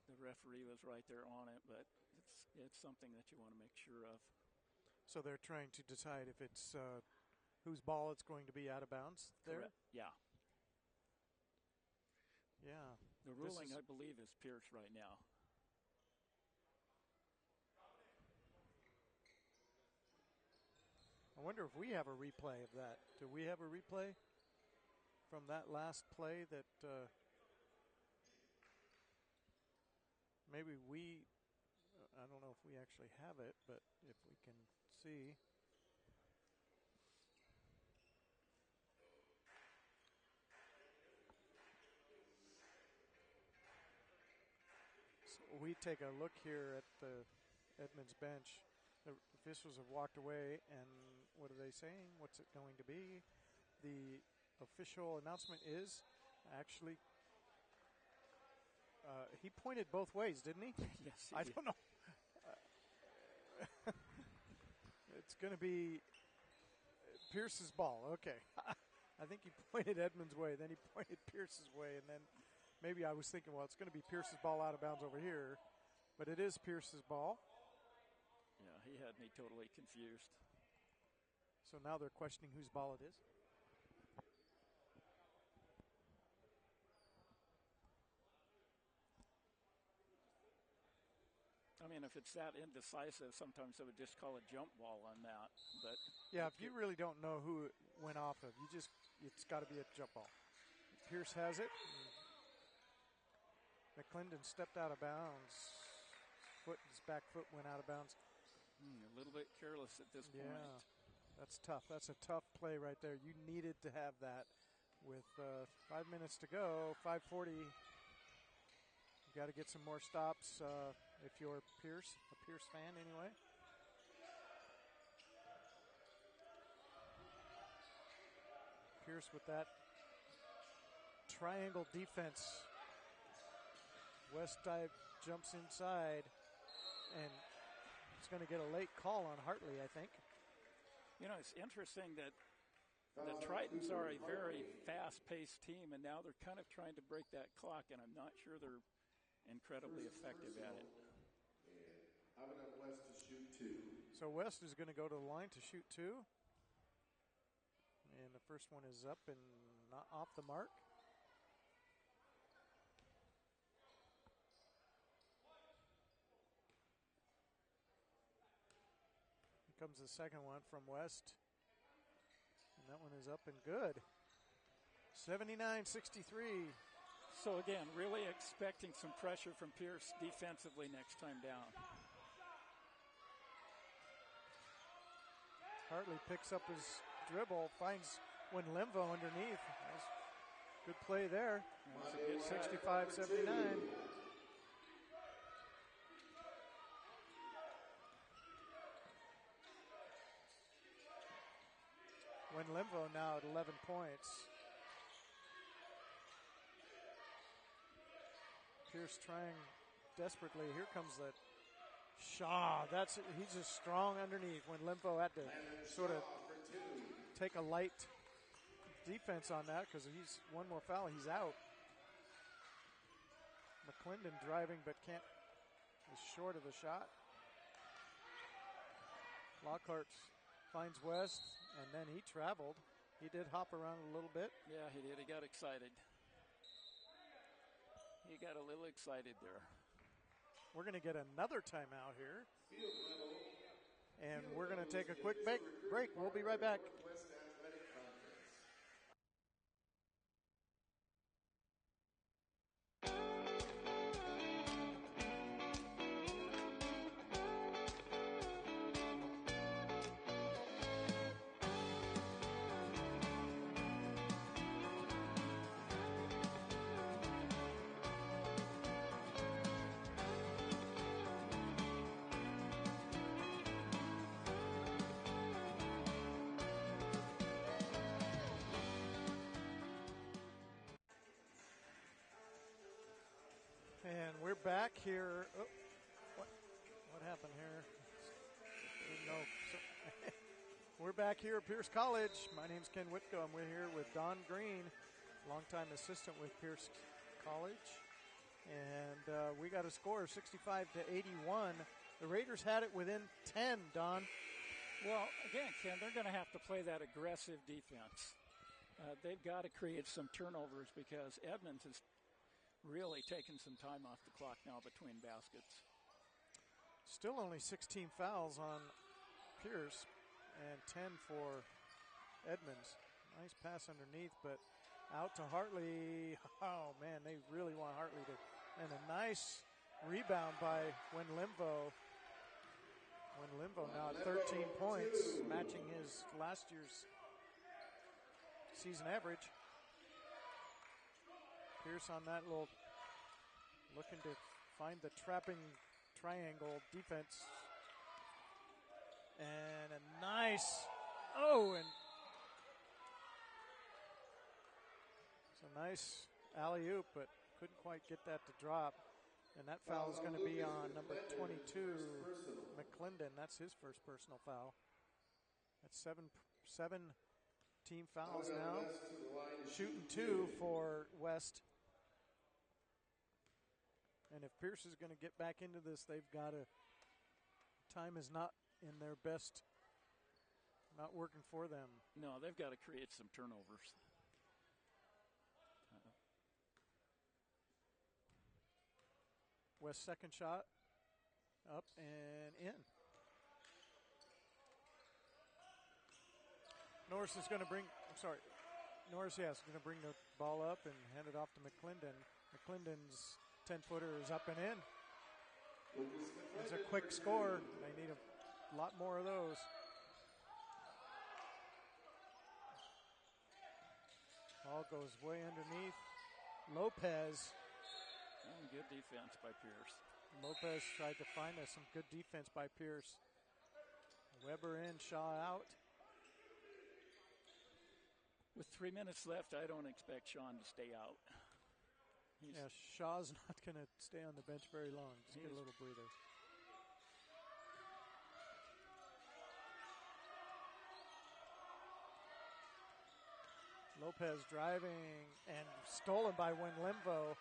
The referee was right there on it, but it's something that you want to make sure of. So they're trying to decide if it's whose ball it's going to be out of bounds there? Correct. Yeah. Yeah. The ruling, I believe, is Pierce right now. I wonder if we have a replay of that. Do we have a replay from that last play that maybe I don't know if we actually have it, but if we can see. So we take a look here at the Edmonds bench. The officials have walked away, and what are they saying? What's it going to be? The official announcement is actually, he pointed both ways, didn't he? Yes, he I did. don't know. It's going to be Pierce's ball. Okay. I think he pointed Edmonds' way, then he pointed Pierce's way, and then maybe I was thinking, well, it's going to be Pierce's ball out of bounds over here, but it is Pierce's ball. Yeah, he had me totally confused. So now they're questioning whose ball it is. I mean, if it's that indecisive, sometimes I would just call a jump ball on that. But yeah, if you really don't know who it went off of, it's got to be a jump ball. Pierce has it. McClendon stepped out of bounds. His back foot went out of bounds. A little bit careless at this point. Yeah, that's tough. That's a tough play right there. You needed to have that with 5 minutes to go, 5:40. You got to get some more stops if you're a Pierce fan anyway. Pierce with that triangle defense. West dive jumps inside, and it's going to get a late call on Hartley, I think. You know, it's interesting that the Tritons are a very fast-paced team, and now they're kind of trying to break that clock, and I'm not sure they're incredibly effective at it. And West to shoot. shoot two. So West is going to go to the line to shoot two. And the first one is up and not off the mark. Here comes the second one from West. And that one is up and good. 79-63. So again, really expecting some pressure from Pierce defensively next time down. Hartley picks up his dribble, finds Limvo underneath. Nice, good play there. 65-79. Limvo now at 11 points. Pierce trying desperately. Here comes the Shaw. He's just strong underneath. Limvo had to sort of take a light defense on that because he's one more foul. He's out. McClendon driving but is short of the shot. Lockhart finds West, and then he traveled. He did hop around a little bit. Yeah, he did. He got excited. He got a little excited there. We're going to get another timeout here. And we're going to take a quick break. We'll be right back. And we're back here. Oh, what happened here? Didn't know. We're back here at Pierce College. My name's Ken Whitcomb. We're here with Don Green, longtime assistant with Pierce College. And we got a score of 65-81. The Raiders had it within 10, Don. Well, again, Ken, they're going to have to play that aggressive defense. They've got to create some turnovers because Edmonds is really taking some time off the clock now between baskets. Still only 16 fouls on Pierce and 10 for Edmonds. Nice pass underneath, but out to Hartley. Oh, man, they really want Hartley to. And a nice rebound by Limvo. Limvo now at 13 points, matching his last year's season average. Pierce on that little, looking to find the trapping triangle defense. And a nice, and it's a nice alley-oop, but couldn't quite get that to drop. And that foul is going to be on number 22, McClendon. That's his first personal foul. That's seven team fouls now. Shooting two for West. And if Pierce is going to get back into this, they've got to. Time is not in their best, not working for them. No, they've got to create some turnovers. West's second shot, up and in. Norris is going to bring the ball up and hand it off to McClendon. McClendon's 10-footer is up and in. It's a quick score. They need a lot more of those. Ball goes way underneath. Lopez. And good defense by Pierce. Lopez tried to find us. Some good defense by Pierce. Weber in, Shaw out. With 3 minutes left, I don't expect Sean to stay out. Shaw's not going to stay on the bench very long. Just get a little breather. Lopez driving and stolen by Limvo.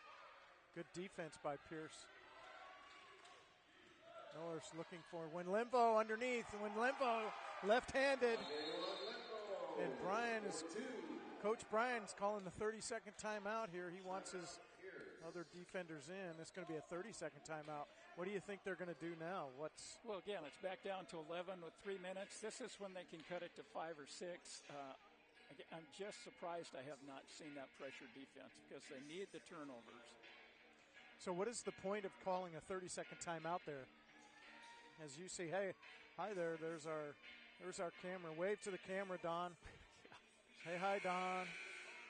Good defense by Pierce. Norris looking for Winlimpo underneath. Winlimpo left-handed. And Coach Brian's calling the 30-second timeout here. He wants his other defenders in. It's going to be a 30-second timeout. What do you think they're going to do now? Well, again, it's back down to 11 with 3 minutes. This is when they can cut it to 5 or 6. I'm just surprised I have not seen that pressure defense because they need the turnovers. So what is the point of calling a 30-second timeout there? As you say, hey, hi there, there's our camera. Wave to the camera, Don. Hey, hi, Don.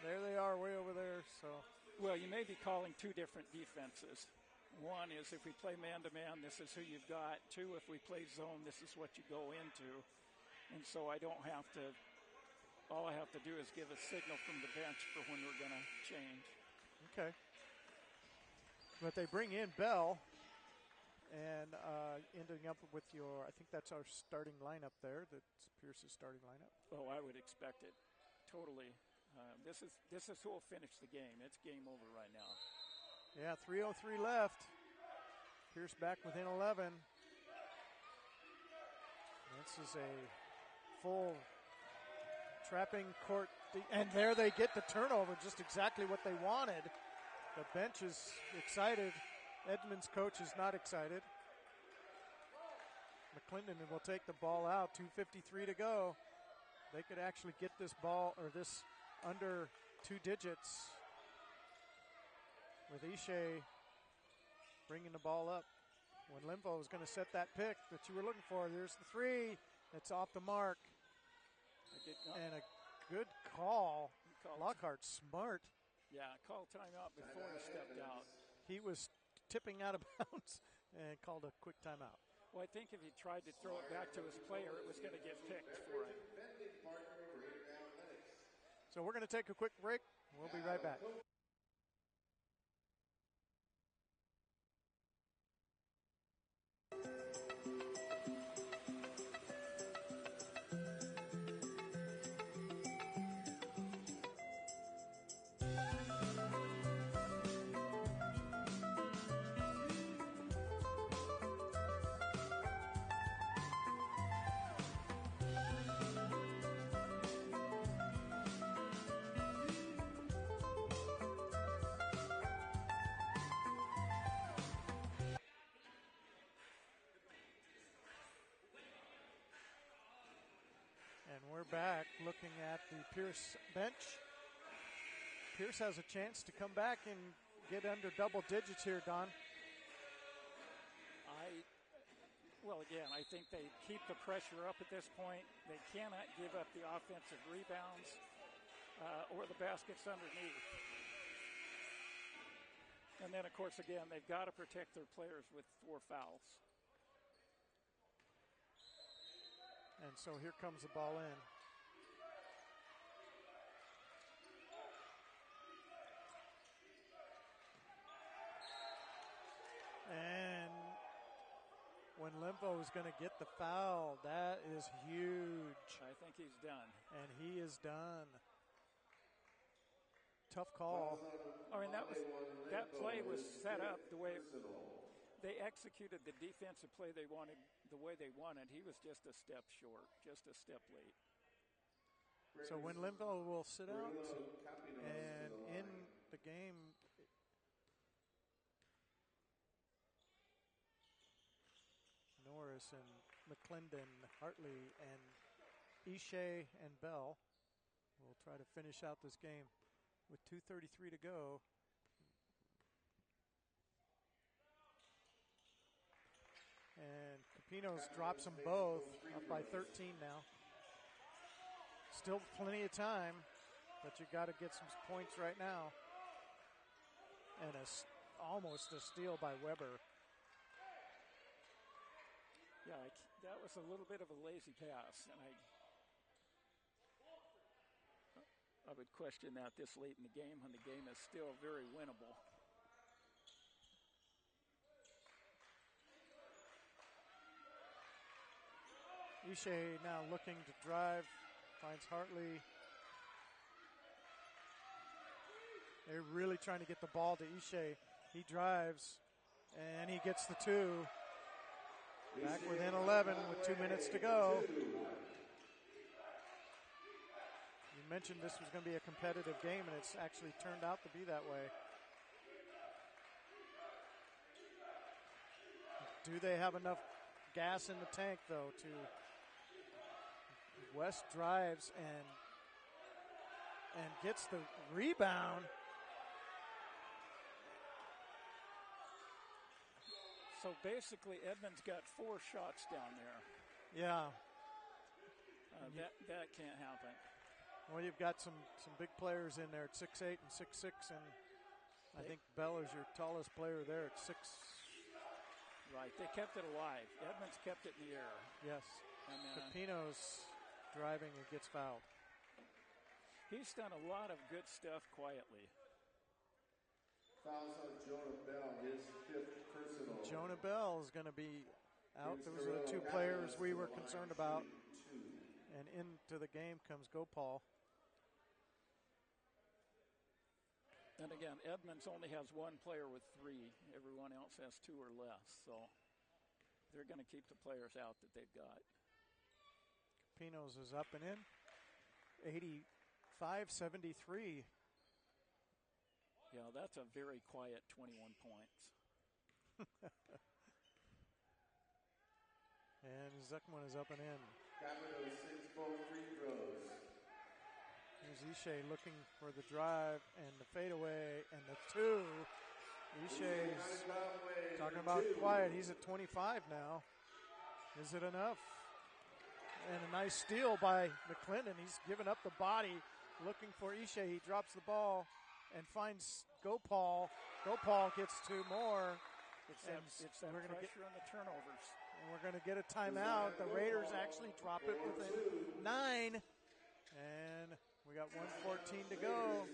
There they are, way over there. So, well, you may be calling two different defenses. One is if we play man-to-man, this is who you've got. Two, if we play zone, this is what you go into. And so I don't have to – all I have to do is give a signal from the bench for when we're going to change. Okay. But they bring in Bell and ending up with I think that's our starting lineup there. That's Pierce's starting lineup. Oh, I would expect it. Totally. This is who will finish the game. It's game over right now. Yeah, 3:03 left. Pierce back within 11. This is a full trapping court. And there they get the turnover, just exactly what they wanted. The bench is excited. Edmonds' coach is not excited. McClendon will take the ball out. 2:53 to go. They could actually get this ball, or this under 2 digits with Ishe bringing the ball up. When Limbo is going to set that pick that you were looking for. There's the 3. It's off the mark. And a good call. Lockhart smart. Yeah, call timeout before he stepped out. He was tipping out of bounds and called a quick timeout. Well, I think if he tried to throw it back to his player, it was going to get picked for him. So we're going to take a quick break. We'll be right back. Back looking at the Pierce bench. Pierce has a chance to come back and get under double digits here, Don. Well, again, I think they keep the pressure up at this point. They cannot give up the offensive rebounds or the baskets underneath. And then, of course, again, they've got to protect their players with 4 fouls. And so here comes the ball in. And when Limpo is going to get the foul, that is huge. I think he's done. And he is done. Tough call. I mean, that play was set up the way they executed the defensive play they wanted, the way they wanted. He was just a step short, just a step late. So when Limpo will sit out, and in the game, Norris and McClendon, Hartley, and Ishe and Bell will try to finish out this game with 2:33 to go. And Capinos drops them both, up by 13 now. Still plenty of time, but you got to get some points right now. And almost a steal by Weber. Yeah, that was a little bit of a lazy pass, and I would question that this late in the game when the game is still very winnable. Ishe now looking to drive, finds Hartley. They're really trying to get the ball to Ishe. He drives, and he gets the 2. Back within 11 with 2 minutes to go. You mentioned this was going to be a competitive game, and it's actually turned out to be that way. Do they have enough gas in the tank, though, to West drives and gets the rebound. So basically, Edmonds got 4 shots down there. Yeah. That can't happen. Well, you've got some big players in there at 6'8" and 6'6", and I think Bell is your tallest player there at 6. Right, they kept it alive. Edmonds kept it in the air. Yes. And Pepino's driving and gets fouled. He's done a lot of good stuff quietly. Fouls on Jonah Bell, his 5th personal. Jonah Bell is going to be out. Those are the 2 players we were concerned about. And into the game comes Gopal. And again, Edmonds only has 1 player with 3. Everyone else has 2 or less. So they're going to keep the players out that they've got. Pinos is up and in. 85-73. Yeah, that's a very quiet 21 points. And Zuckman is up and in. Capital 6 full free throws. Here's Ishe looking for the drive and the fadeaway and the 2. Ishe's talking about quiet. He's at 25 now. Is it enough? And a nice steal by McClendon. He's given up the body, looking for Ishe. He drops the ball and finds Gopal. Gopal gets 2 more. It's that pressure on the turnovers. And we're going to get a timeout. The Raiders actually drop it within 9. And we got 1:14 to go.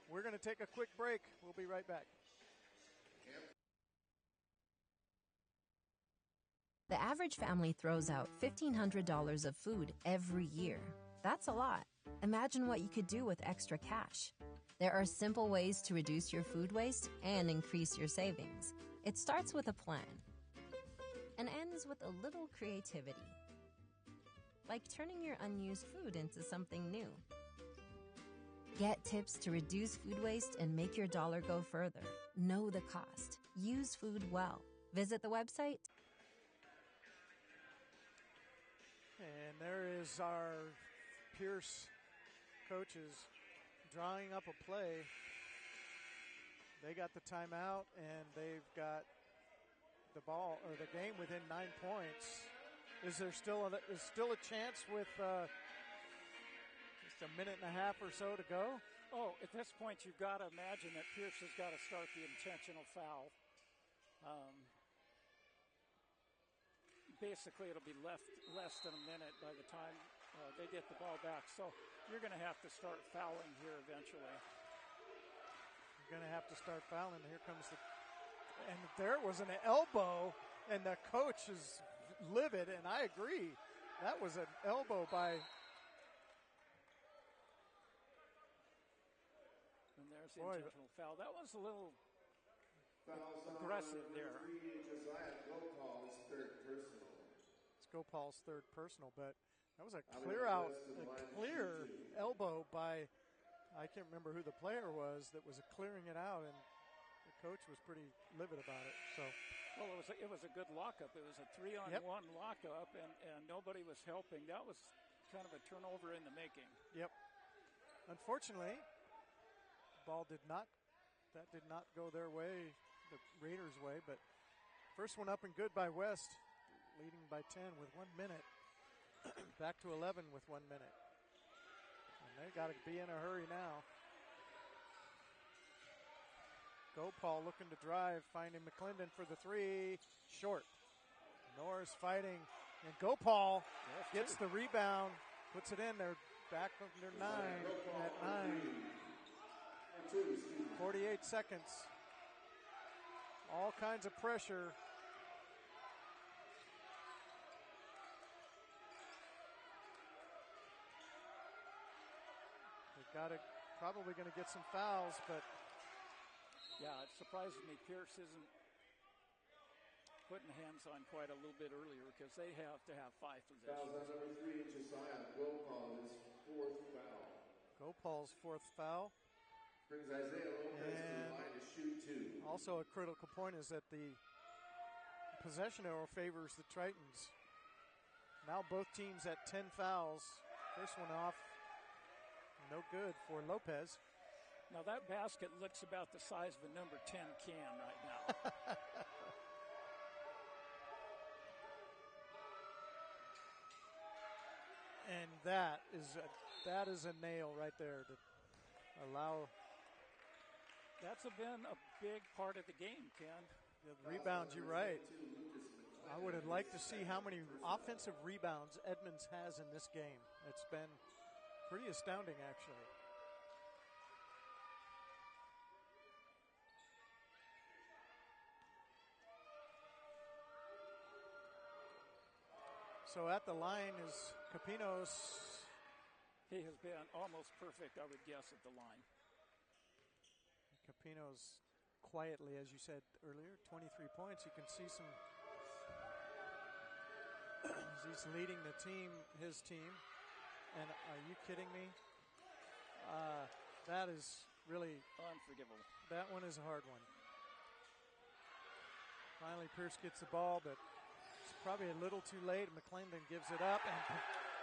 We're going to take a quick break. We'll be right back. The average family throws out $1,500 of food every year. That's a lot. Imagine what you could do with extra cash. There are simple ways to reduce your food waste and increase your savings. It starts with a plan and ends with a little creativity, like turning your unused food into something new. Get tips to reduce food waste and make your dollar go further. Know the cost. Use food well. Visit the website. And there is our Pierce coaches drawing up a play. They got the timeout, and they've got the ball or the game within 9 points. Is there still a chance with just a minute and a half or so to go? Oh, at this point, you've got to imagine that Pierce has got to start the intentional foul. Basically, it'll be less than a minute by the time they get the ball back. So you're going to have to start fouling here eventually. You're going to have to start fouling. Here comes and there was an elbow, and the coach is livid, and I agree. That was an elbow by. And there's the intentional foul. That was a little aggressive there. It's Gopal's 3rd personal, but that was a clear elbow by, I can't remember who the player was that was clearing it out, and the coach was pretty livid about it. So, well, it was a good lockup. It was a 3-on-1 lockup, and nobody was helping. That was kind of a turnover in the making. Yep. Unfortunately, ball did not go their way, the Raiders' way, but first one up and good by West, leading by 10 with 1 minute. Back to 11 with 1 minute. And they got to be in a hurry now. Gopal looking to drive, finding McClendon for the 3, short. Norris fighting, and Gopal gets the rebound, puts it in. They're back under 9 at 9. 48 seconds. All kinds of pressure. They've got to probably going to get some fouls, but yeah, it surprises me Pierce isn't putting the hands on quite a little bit earlier because they have to have 5 Fouls possessions. on number 3, Josiah Gopal, his 4th foul. Gopal's 4th foul. Brings Isaiah Lopez to the line to shoot 2. Also a critical point is that the possession arrow favors the Tritons. Now both teams at 10 fouls. First one off, no good for Lopez. Now that basket looks about the size of a number 10 can right now. And that is a nail right there to allow. That's been a big part of the game, Ken. The rebounds, you're right. I would have liked to see how many offensive rebounds Edmonds has in this game. It's been pretty astounding, actually. So at the line is Capinos. He has been almost perfect, I would guess, at the line. Capinos quietly, as you said earlier, 23 points. You can see some. He's leading the team, his team. And are you kidding me? That is really unforgivable. That one is a hard one. Finally, Pierce gets the ball, but it's probably a little too late. McClendon gives it up, and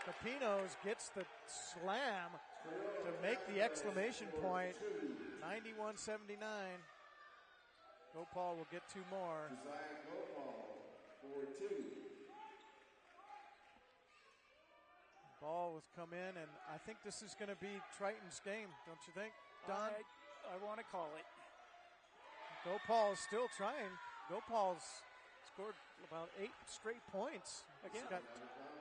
Capinos gets the slam to make the exclamation point. 91-79. Gopal will get 2 more. Josiah Gopal for 2. Ball was come in, and I think this is going to be Triton's game, don't you think, Don? I want to call it. Gopal is still trying. Gopal's scored about 8 straight points. Again,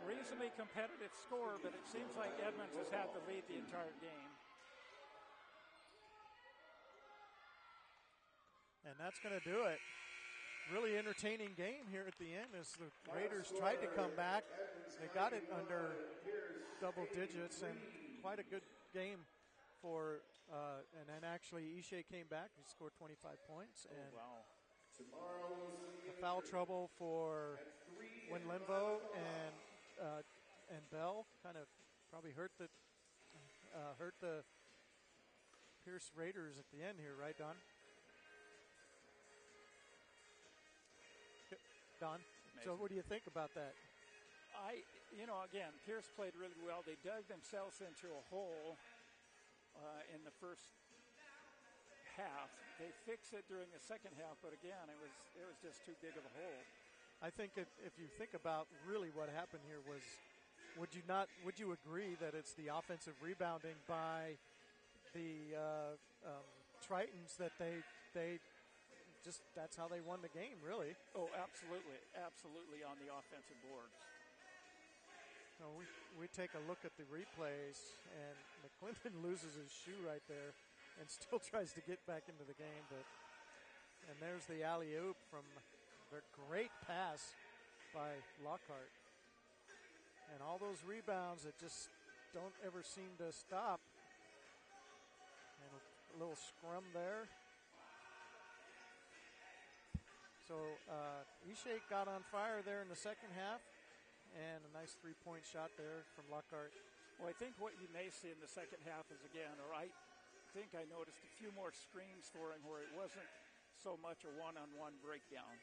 reasonably competitive score, but it seems like Edmonds has had the lead the entire game. And that's going to do it. Really entertaining game here at the end as the Raiders tried to come back. They got it under double digits, and quite a good game for, and then actually Ishe came back. He scored 25 points. And wow. The foul trouble for Winlenvo and Bell kind of probably hurt the Pierce Raiders at the end here, right, Don? Don, amazing. So what do you think about that? Again, Pierce played really well. They dug themselves into a hole in the first half. They fixed it during the second half, but again, it was just too big of a hole. I think if you think about really what happened here was, would you agree that it's the offensive rebounding by the Tritons that they just, that's how they won the game, really? Oh, absolutely on the offensive boards. So we take a look at the replays, and McClendon loses his shoe right there and still tries to get back into the game. And there's the alley-oop from the great pass by Lockhart. And all those rebounds that just don't ever seem to stop. And a little scrum there. So Ishe got on fire there in the second half. And a nice three-point shot there from Lockhart. Well, I think what you may see in the second half is, again, or I think I noticed a few more screens for him where it wasn't so much a one-on-one breakdown.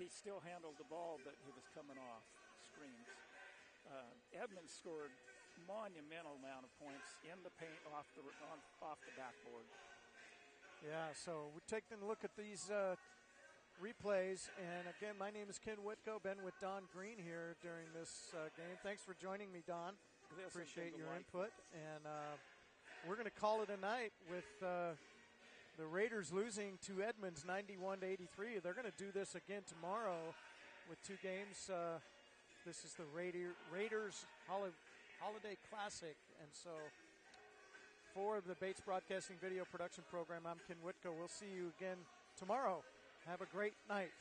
He still handled the ball, but he was coming off screens. Edmonds scored monumental amount of points in the paint off the backboard. Yeah, so we're taking a look at these replays, and again, my name is Ken Whitko. Been with Don Green here during this game. Thanks for joining me, Don. Appreciate your input, and we're going to call it a night with the Raiders losing to Edmonds 91-83. They're going to do this again tomorrow with 2 games. This is the Raiders Holiday Classic, and so for the Bates Broadcasting Video Production Program, I'm Ken Whitko. We'll see you again tomorrow. Have a great night.